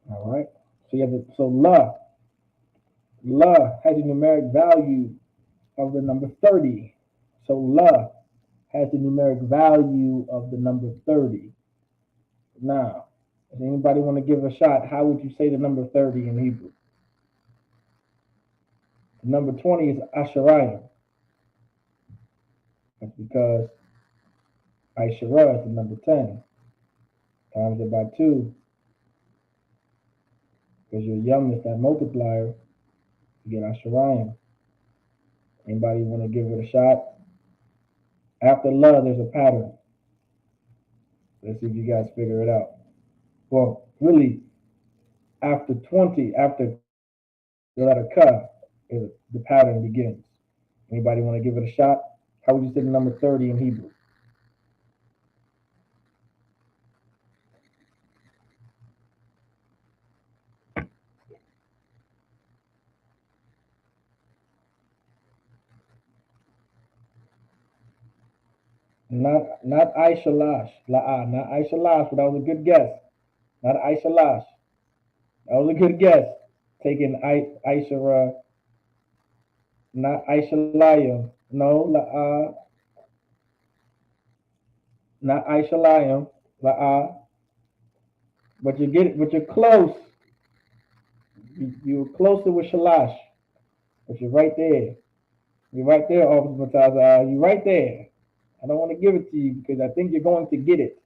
All right. So you have La has a numeric value of the number 30. So La has the numeric value of the number 30. Now, does anybody want to give a shot? How would you say the number 30 in Hebrew? The number 20 is Asharayim. That's because Aishara is the number 10. times it by 2, because your yum is that multiplier to get our Shirayim. Anybody want to give it a shot? After love, there's a pattern. Let's see if you guys figure it out. Well, really, after 20, after the letter Ka, the pattern begins. Anybody want to give it a shot? How would you say the number 30 in Hebrew? Not Aishalash. Not Aishalash, but that was a good guess. Not Aishalash. That was a good guess. Taking Aishara, not Aishalayim. No, not Aishalayim. But you get it, but you're close. You're closer with Shalash, but you're right there. You're right there, Officer Mataza. You're right there. I don't want to give it to you because I think you're going to get it.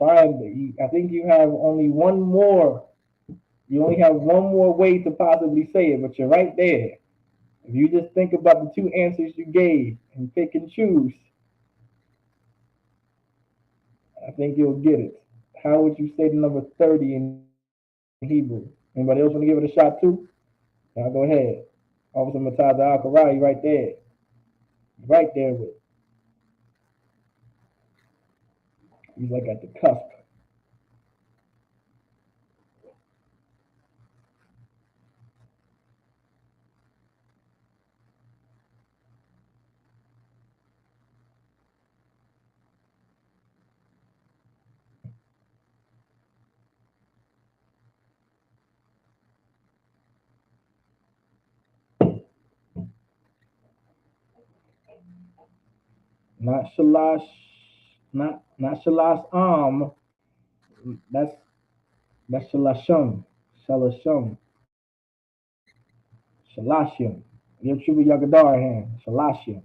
I think you have only one more. You only have one more way to possibly say it, but you're right there. If you just think about the two answers you gave and pick and choose, I think you'll get it. How would you say the number 30 in Hebrew? Anybody else want to give it a shot too? Now go ahead. Officer Mataza Al-Karai, right there. Right there with. He's like at the cusp. Not Shalash, not Shalash That's Shalashum. Shalashum. Shalashim. Give Shuba Yagadar a hand. Shalashim.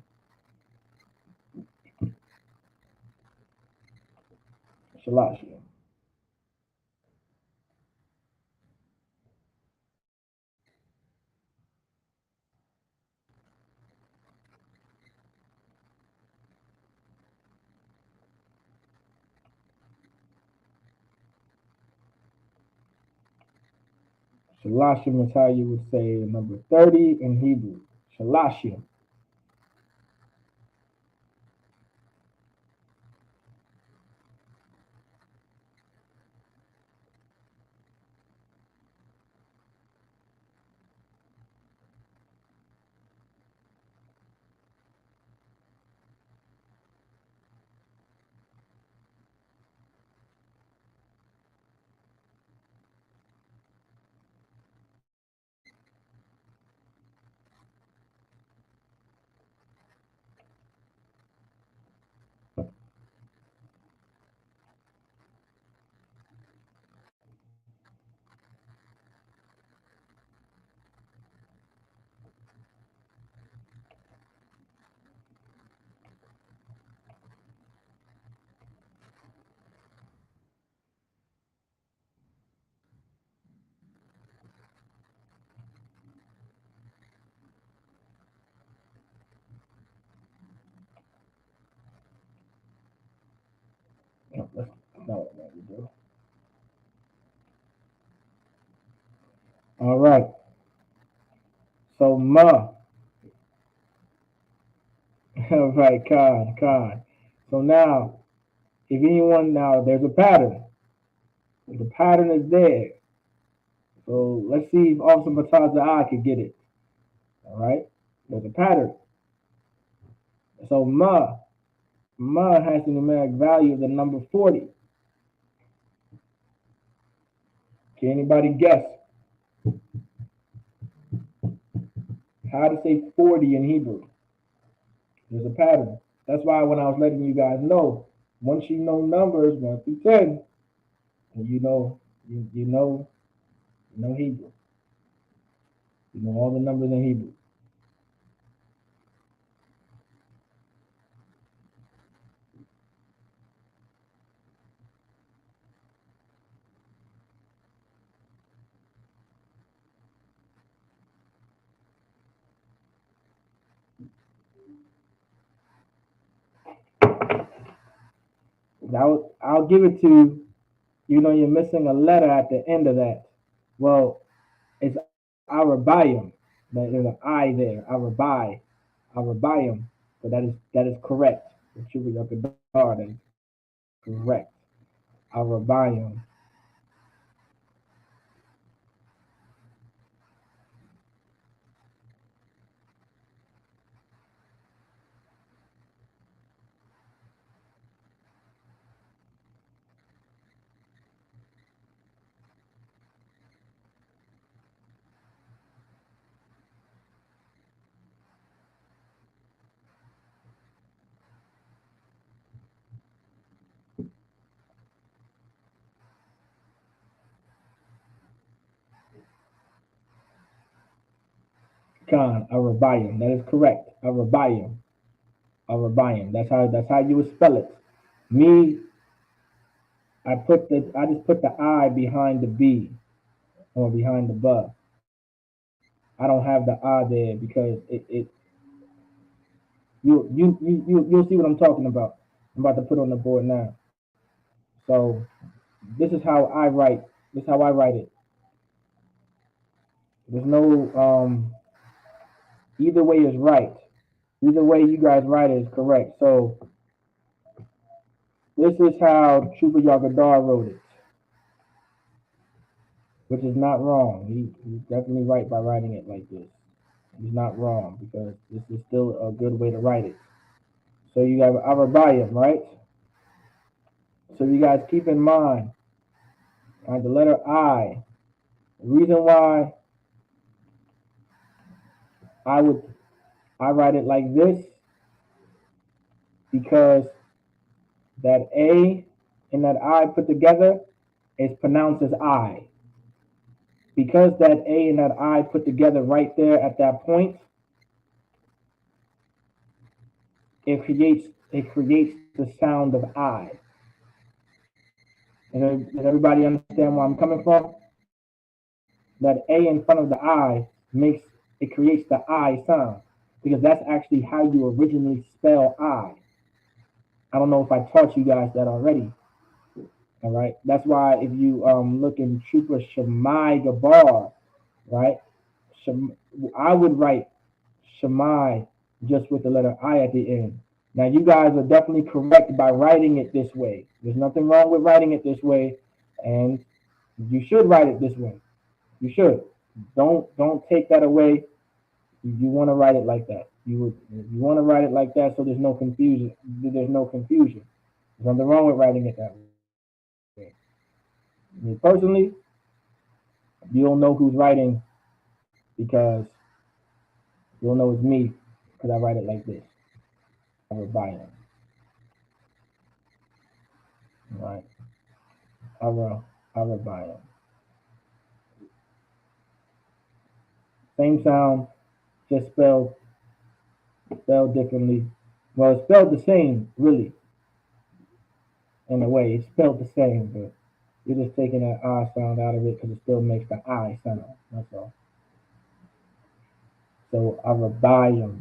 Shalashim. Shalashim is how you would say number 30 in Hebrew. Shalashim. No, that's not what we do. All right. So Ma. All right, Khan. So now, if anyone now, there's a pattern. The pattern is there. So let's see if Officer Mataza I can get it. All right. There's a pattern. So Ma has the numeric value of the number 40. Can anybody guess how to say 40 in Hebrew? There's a pattern. That's why when I was letting you guys know, once you know numbers 1 through 10, you know Hebrew. You know all the numbers in Hebrew. I'll give it to you. You know, you're missing a letter at the end of that. Well, it's Arabayim. There's an I there. Arabayim. So that is correct. The Chuba Yakadar, that is correct. Arabayim. Khan, Arabayim. That is correct. Arabayim. Arabayim. That's how you would spell it. Me, I just put the I behind the B or behind the buh. I don't have the I there because it you'll see what I'm talking about. I'm about to put on the board now. So this is how I write. This is how I write it. There's no either way is right. Either way you guys write it is correct. So this is how Chuba Yagadar wrote it, which is not wrong. He's definitely right by writing it like this. He's not wrong because this is still a good way to write it. So you have Arabayim, right? So you guys keep in mind the letter I. The reason why I would I write it like this because that A and that I put together is pronounced as I. Because that A and that I put together right there at that point, it creates the sound of I. And does everybody understand where I'm coming from? That A in front of the I creates the I sound because that's actually how you originally spell I. I don't know if I taught you guys that already. All right, that's why if you look in Trooper Shemai Gabar, right, I would write Shemai just with the letter I at the end. Now you guys are definitely correct by writing it this way. There's nothing wrong with writing it this way, and you should write it this way. You should. Don't take that away. You want to write it like that. You want to write it like that so there's no confusion. There's no confusion. There's nothing wrong with writing it that way. Me personally, you'll know who's writing because you'll know it's me because I write it like this. Arabayim. Right? Arabayim. Same sound, just spelled differently. Well, it's spelled the same, really, in a way. It's spelled the same, but you're just taking that I sound out of it because it still makes the I sound. That's all. So Arabayim.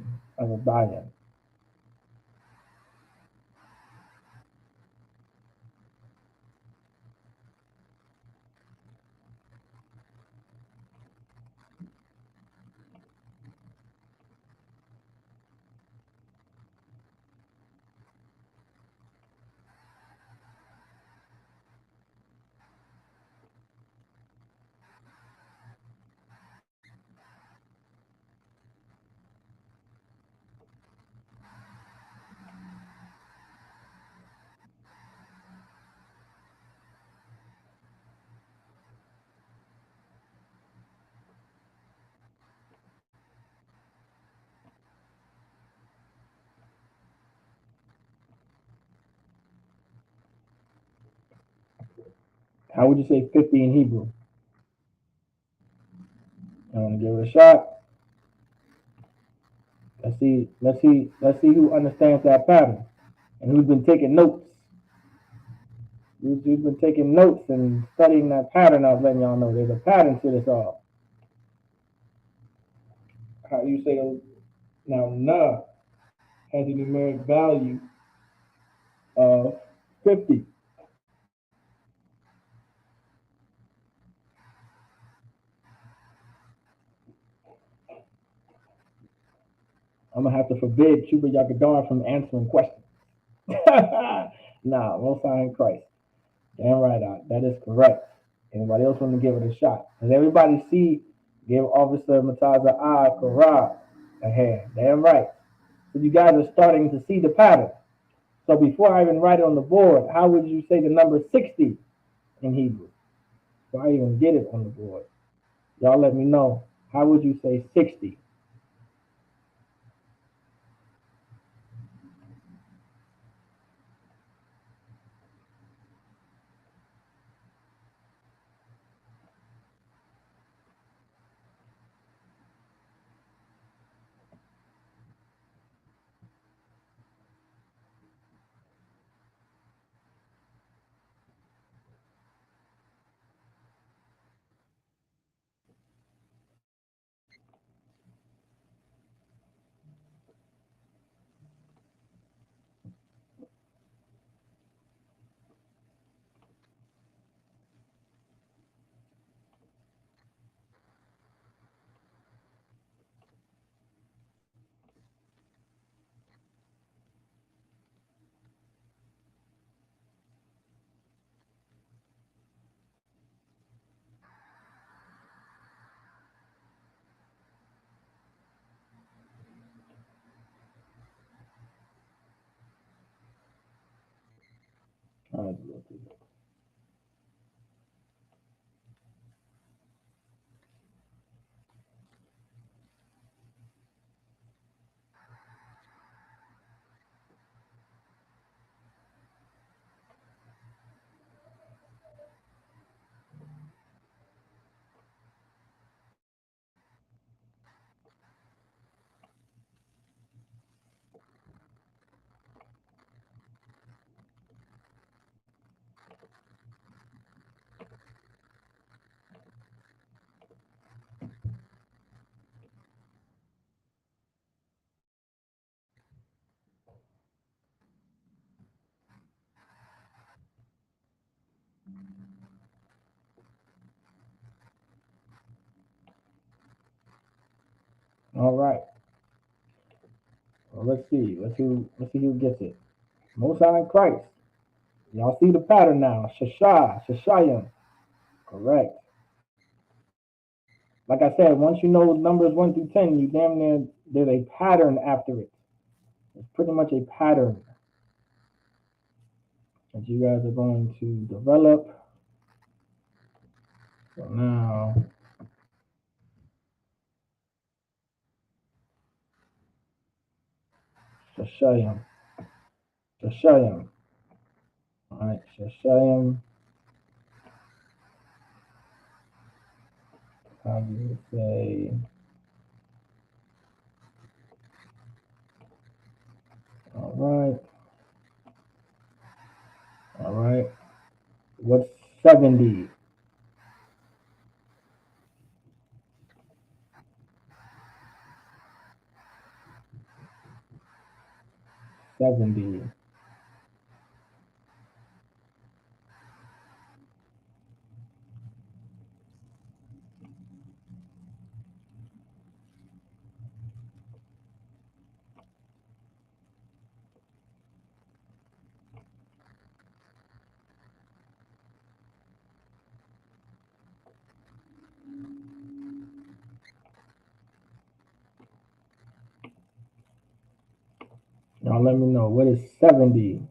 How would you say 50 in Hebrew? I want to give it a shot. Let's see who understands that pattern and who's been taking notes. Who's been taking notes and studying that pattern. I was letting y'all know there's a pattern to this all. How you say now? Nah. has a numeric value of 50. I'm gonna have to forbid Chuba Yakadar from answering questions. Nah, most high in Christ. Damn right, that is correct. Anybody else want to give it a shot? Does everybody see? Give Officer Mataza Kara a hand. Damn right. So you guys are starting to see the pattern. So before I even write it on the board, how would you say the number 60 in Hebrew? Before I even get it on the board, y'all let me know. How would you say 60? All right. Well, let's see. Let's see who gets it. Most High in Christ. Y'all see the pattern now. Shashayim. Correct. Like I said, once you know numbers 1 through 10, you damn near there's a pattern after it. It's pretty much a pattern that you guys are going to develop. So now, Shashayim. Shashayim. All right, Shashayim. How do you say? All right. All right. What's 70? 70. Now let me know. What is 70?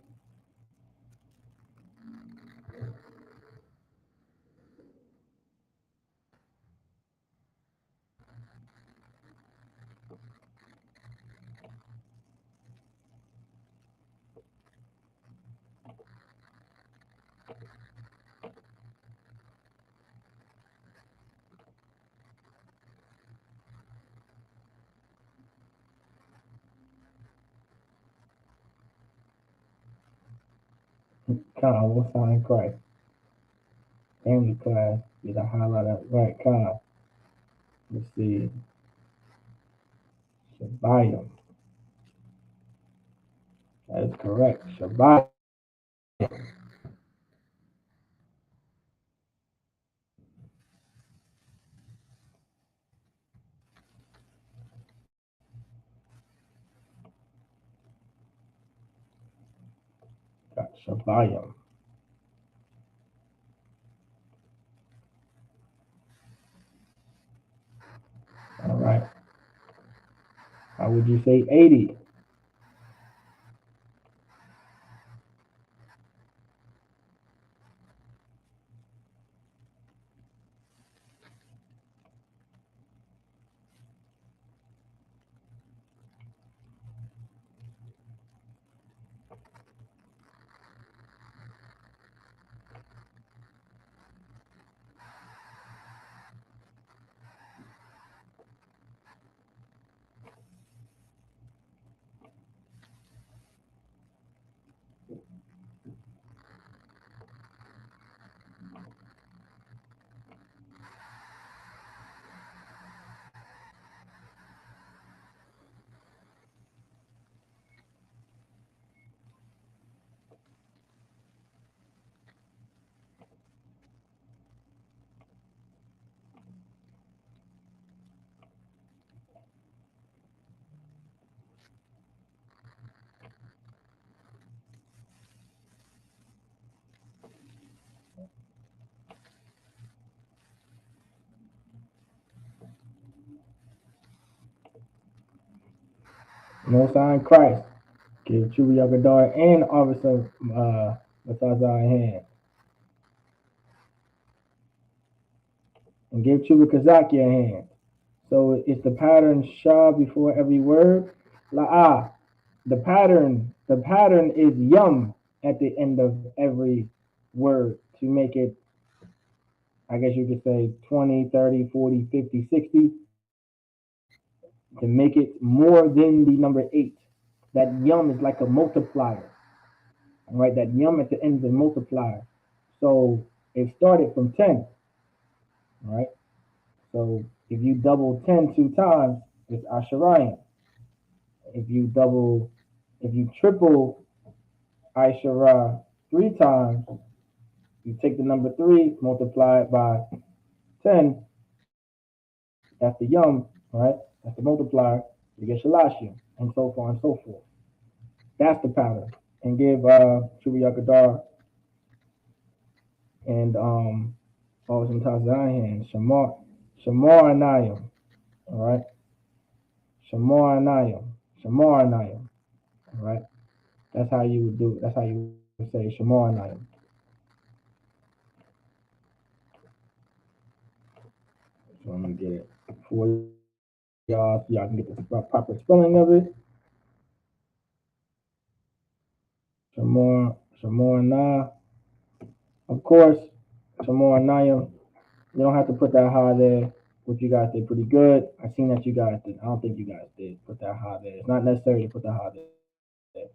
Kyle, what's on Christ? Family class. Did I highlight that? Right, Kyle. Let's see. Shabayim. That is correct. Shabbat. Got Shabbayim. All right. How would you say 80? No sign Christ. Give Chuba Yagadar and Officer Matazar a hand. And give Chuba Kazaki a hand. So it's the pattern Shah before every word. La'ah. The pattern is yum at the end of every word to make it, I guess you could say 20, 30, 40, 50, 60, to make it more than the number 8. That yum is like a multiplier. Right? That yum at the end is a multiplier. So it started from 10. Right? So if you double 10 2 times, it's Asherayim. If you triple Aishara 3 times, you take the number 3, multiply it by 10, that's the yum, right? That's the multiplier, you get Shalashim, and so far and so forth. That's the pattern. And give Chuba Yakadar and always in Tazayan, Shamar Anayim, all right? Shamar Anayim, all right? That's how you would do it. That's how you would say Shamar Anayim. So I'm gonna get it for y'all so y'all can get the proper spelling of it. Shamor Na. Of course, Shamor Nayim. You don't have to put that high there. What you guys did pretty good. I seen that you guys did. I don't think you guys did put that high there. It's not necessary to put that high there.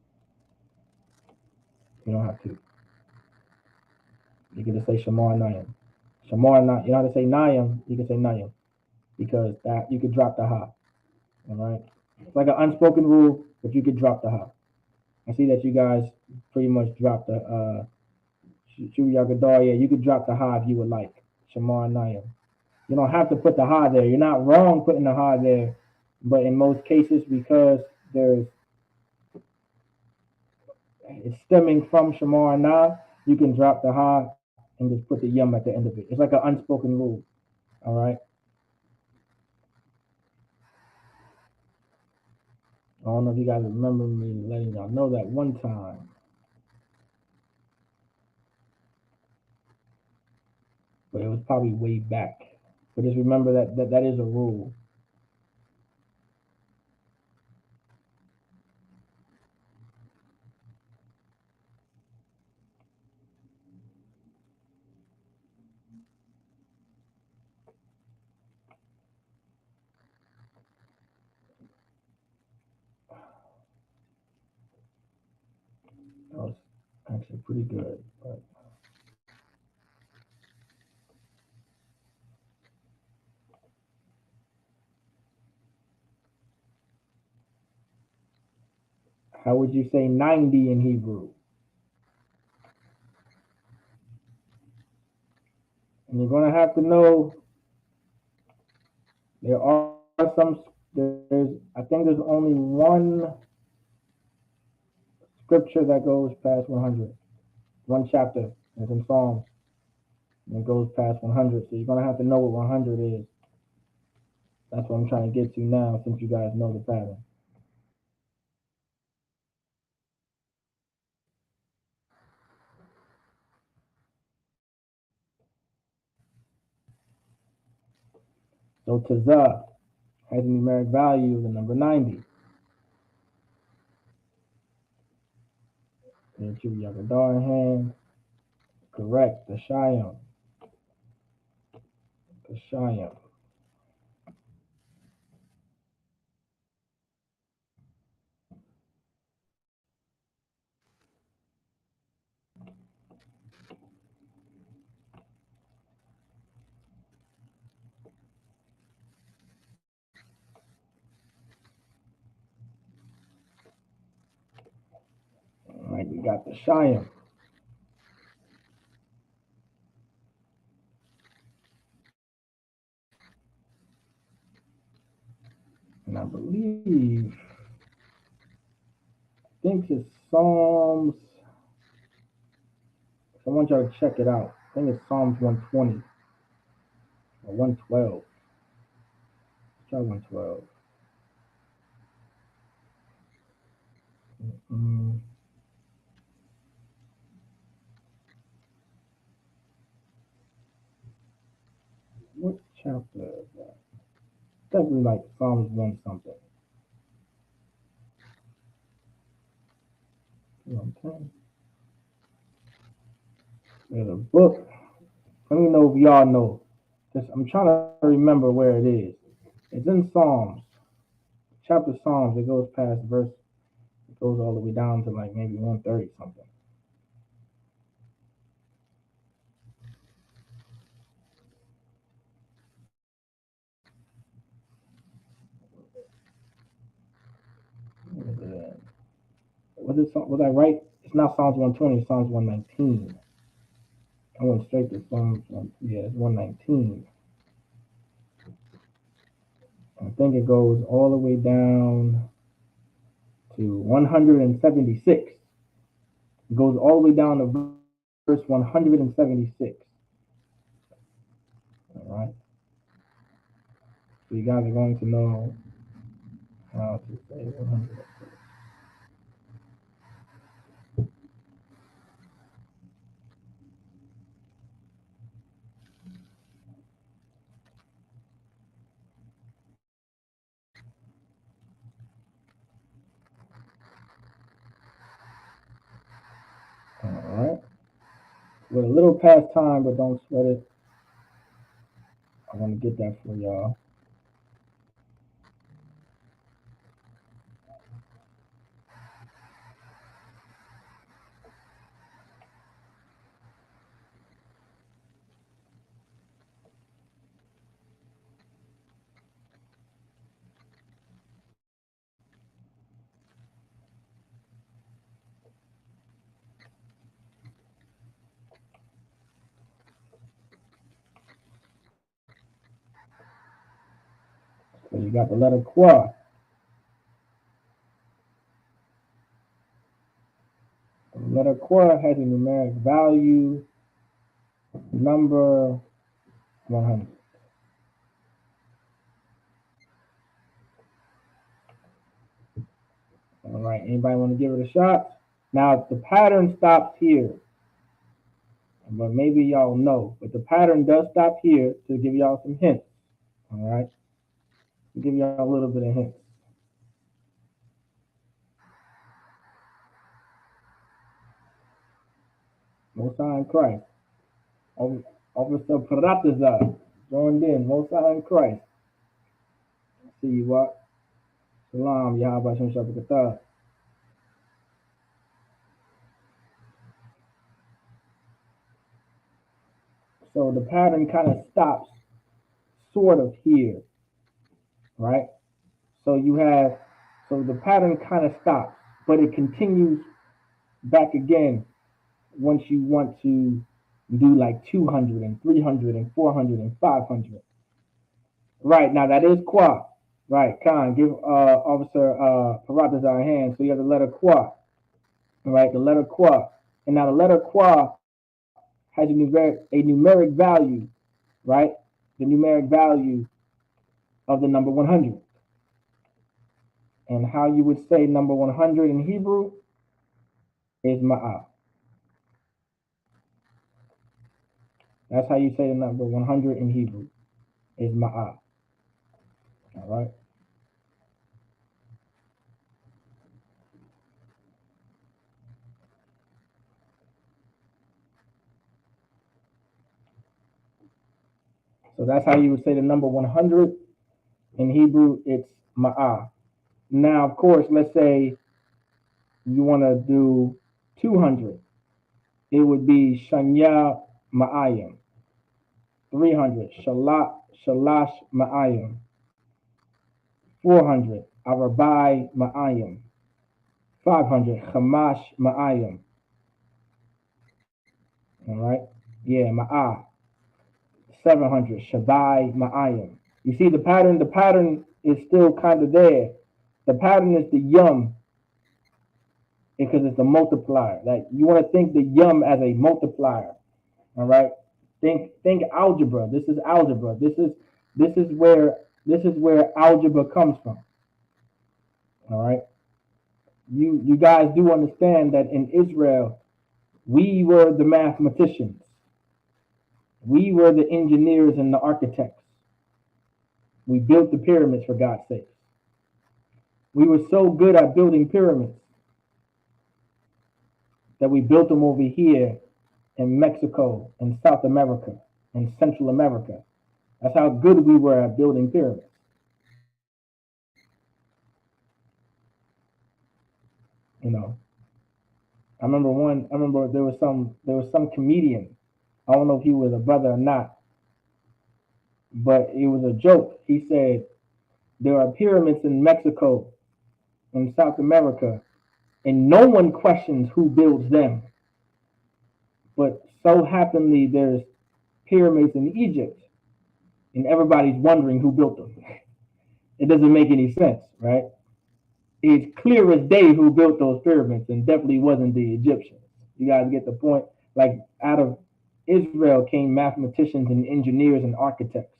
You don't have to. You can just say Shamor Nayim. Shamor Na. You don't have to say Nayim. You can say Nayim because that you could drop the high. All right. It's like an unspoken rule, but you could drop the high. I see that you guys pretty much dropped the Shu Yagadar. Yeah, you could drop the ha if you would like. Shamar Nayim. You don't have to put the ha there. You're not wrong putting the ha there, but in most cases, because there's it's stemming from Shamar Na, you can drop the ha and just put the yum at the end of it. It's like an unspoken rule. All right. I don't know if you guys remember me letting y'all know that one time, but it was probably way back. But just remember that is a rule. That was actually pretty good. But How would you say 90 in Hebrew? And you're going to have to know there are I think there's only one scripture that goes past 100. One chapter. It's in Psalms. And it goes past 100. So you're going to have to know what 100 is. That's what I'm trying to get to now since you guys know the pattern. So Tazah has a numeric value of the number 90. There's two Yagadar in hand. Correct. The Shayam. The Shayam. All right, we got the Shayam. And I think it's Psalms. I want y'all to check it out. I think it's Psalms 120 or 112. Try 112. Mm, what chapter is that? Definitely like Psalms 1 something. 110. There's a book. Let me know if y'all know. I'm trying to remember where it is. It's in Psalms. Chapter Psalms. It goes past verse. It goes all the way down to like maybe 130 something. Was I right? It's not Psalms 120. It's Psalms 119. I went straight to Psalms 1. Yeah, it's 119. I think it goes all the way down to 176. It goes all the way down to verse 176. All right. So you guys are going to know how to say 100. All right. We're a little past time, but don't sweat it. I want to get that for y'all. So you got the letter Qua. The letter Qua has a numeric value number 100. All right. Anybody want to give it a shot? Now the pattern stops here, but maybe y'all know. But the pattern does stop here to give y'all some hints. All right. To give y'all a little bit of hints. Most High in Christ. Officer Prataza joined in. Most High in Christ. See you what? Salam, Yahweh Shem Shabbat. So the pattern kind of stops sort of here, right? So the pattern kind of stops. but it continues back again once you want to do like 200 and 300 and 400 and 500. Right, now that is qua. Right, Khan, give Officer Paratas our hand. So you have the letter qua. Right, the letter qua. And now the letter qua has a numeric value, right? The numeric value of the number 100. And how you would say number 100 in Hebrew is ma'ah. That's how you say the number 100 in Hebrew is ma'ah. All right. So that's how you would say the number 100 in Hebrew. It's ma'ah. Now, of course, let's say you want to do 200. It would be shanya ma'ayim. 300 shalash ma'ayim. 400 arabai ma'ayim. 500 chamash ma'ayim. All right. Yeah, ma'ah. 700 shabai ma'ayim. You see the pattern? The pattern is still kind of there. The pattern is the yum because it's a multiplier. Like you want to think the yum as a multiplier. All right. Think algebra. This is algebra. This is where algebra comes from. All right. You guys do understand that in Israel we were the mathematicians. We were the engineers and the architects. We built the pyramids for God's sake. We were so good at building pyramids that we built them over here in Mexico and South America and Central America. That's how good we were at building pyramids. You know, I remember there was some comedian. I don't know if he was a brother or not, but it was a joke. He said there are pyramids in Mexico and South America, and no one questions who builds them. But so happenly there's pyramids in Egypt, and everybody's wondering who built them. It doesn't make any sense, right? It's clear as day who built those pyramids, and definitely wasn't the Egyptians. You guys get the point? Like out of Israel came mathematicians and engineers and architects.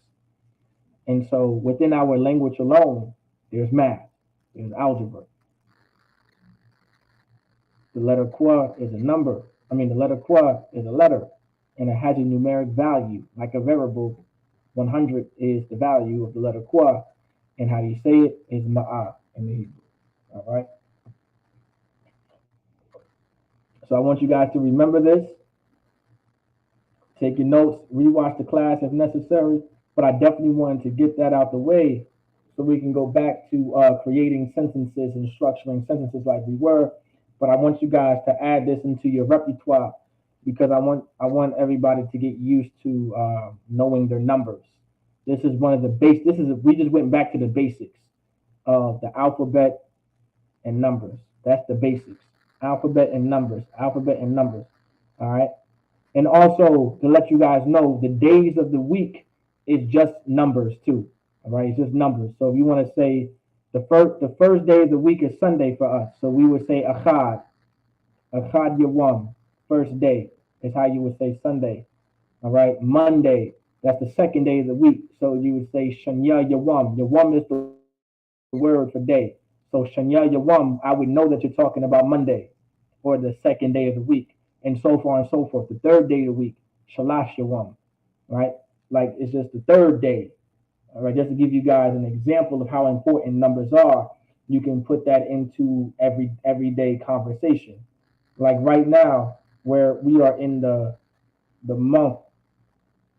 And so within our language alone, there's math, there's algebra. The letter qua is a number. The letter qua is a letter, and it has a numeric value, like a variable. 100 is the value of the letter qua, and how you say it is ma'ah in the Hebrew. All right. So I want you guys to remember this. Take your notes, rewatch the class if necessary. But I definitely wanted to get that out the way so we can go back to creating sentences and structuring sentences like we were. But I want you guys to add this into your repertoire because I want everybody to get used to knowing their numbers. This is one of the base. We just went back to the basics of the alphabet and numbers. That's the basics. Alphabet and numbers. Alphabet and numbers. All right. And also to let you guys know, the days of the week is just numbers too. All right, it's just numbers. So if you want to say the first day of the week is Sunday for us, so we would say Achad Yawam, first day is how you would say Sunday. All right, Monday, that's the second day of the week, so you would say Shanya Yawam. Yawam is the word for day. So Shanya Yawam, I would know that you're talking about Monday or the second day of the week, and so far and so forth. The third day of the week, Shalash Yawam, right? Like it's just the third day. All right, just to give you guys an example of how important numbers are, you can put that into everyday conversation. Like right now, where we are in the month,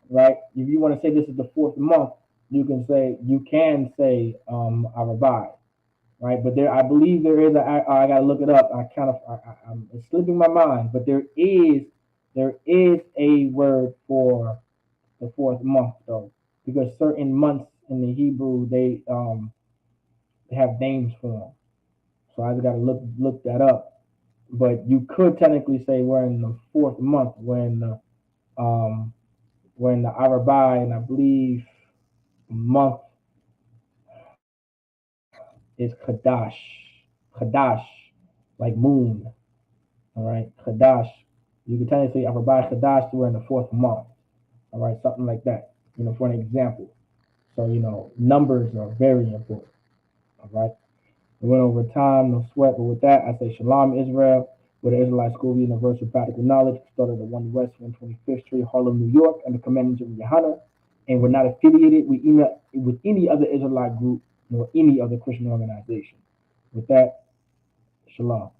right? If you want to say this is the fourth month, you can say Arabai, right? But I believe there is I gotta look it up. It's slipping my mind, but there is a word for the fourth month though, because certain months in the Hebrew they have names for them. So I just got to look that up. But you could technically say we're in the fourth month um, when the Arabai, and I believe month is Qadash, like moon. All right, Qadash. You can technically say Arabai Qadash, we're in the fourth month. All right, something like that. For an example. So numbers are very important. All right. We went over time, no sweat. But with that, I say Shalom, Israel. With the Israelite School of Universal Practical Knowledge, started at 1 West 125th Street, Harlem, New York, under commandment of Yohana. And we're not affiliated with any other Israelite group nor any other Christian organization. With that, Shalom.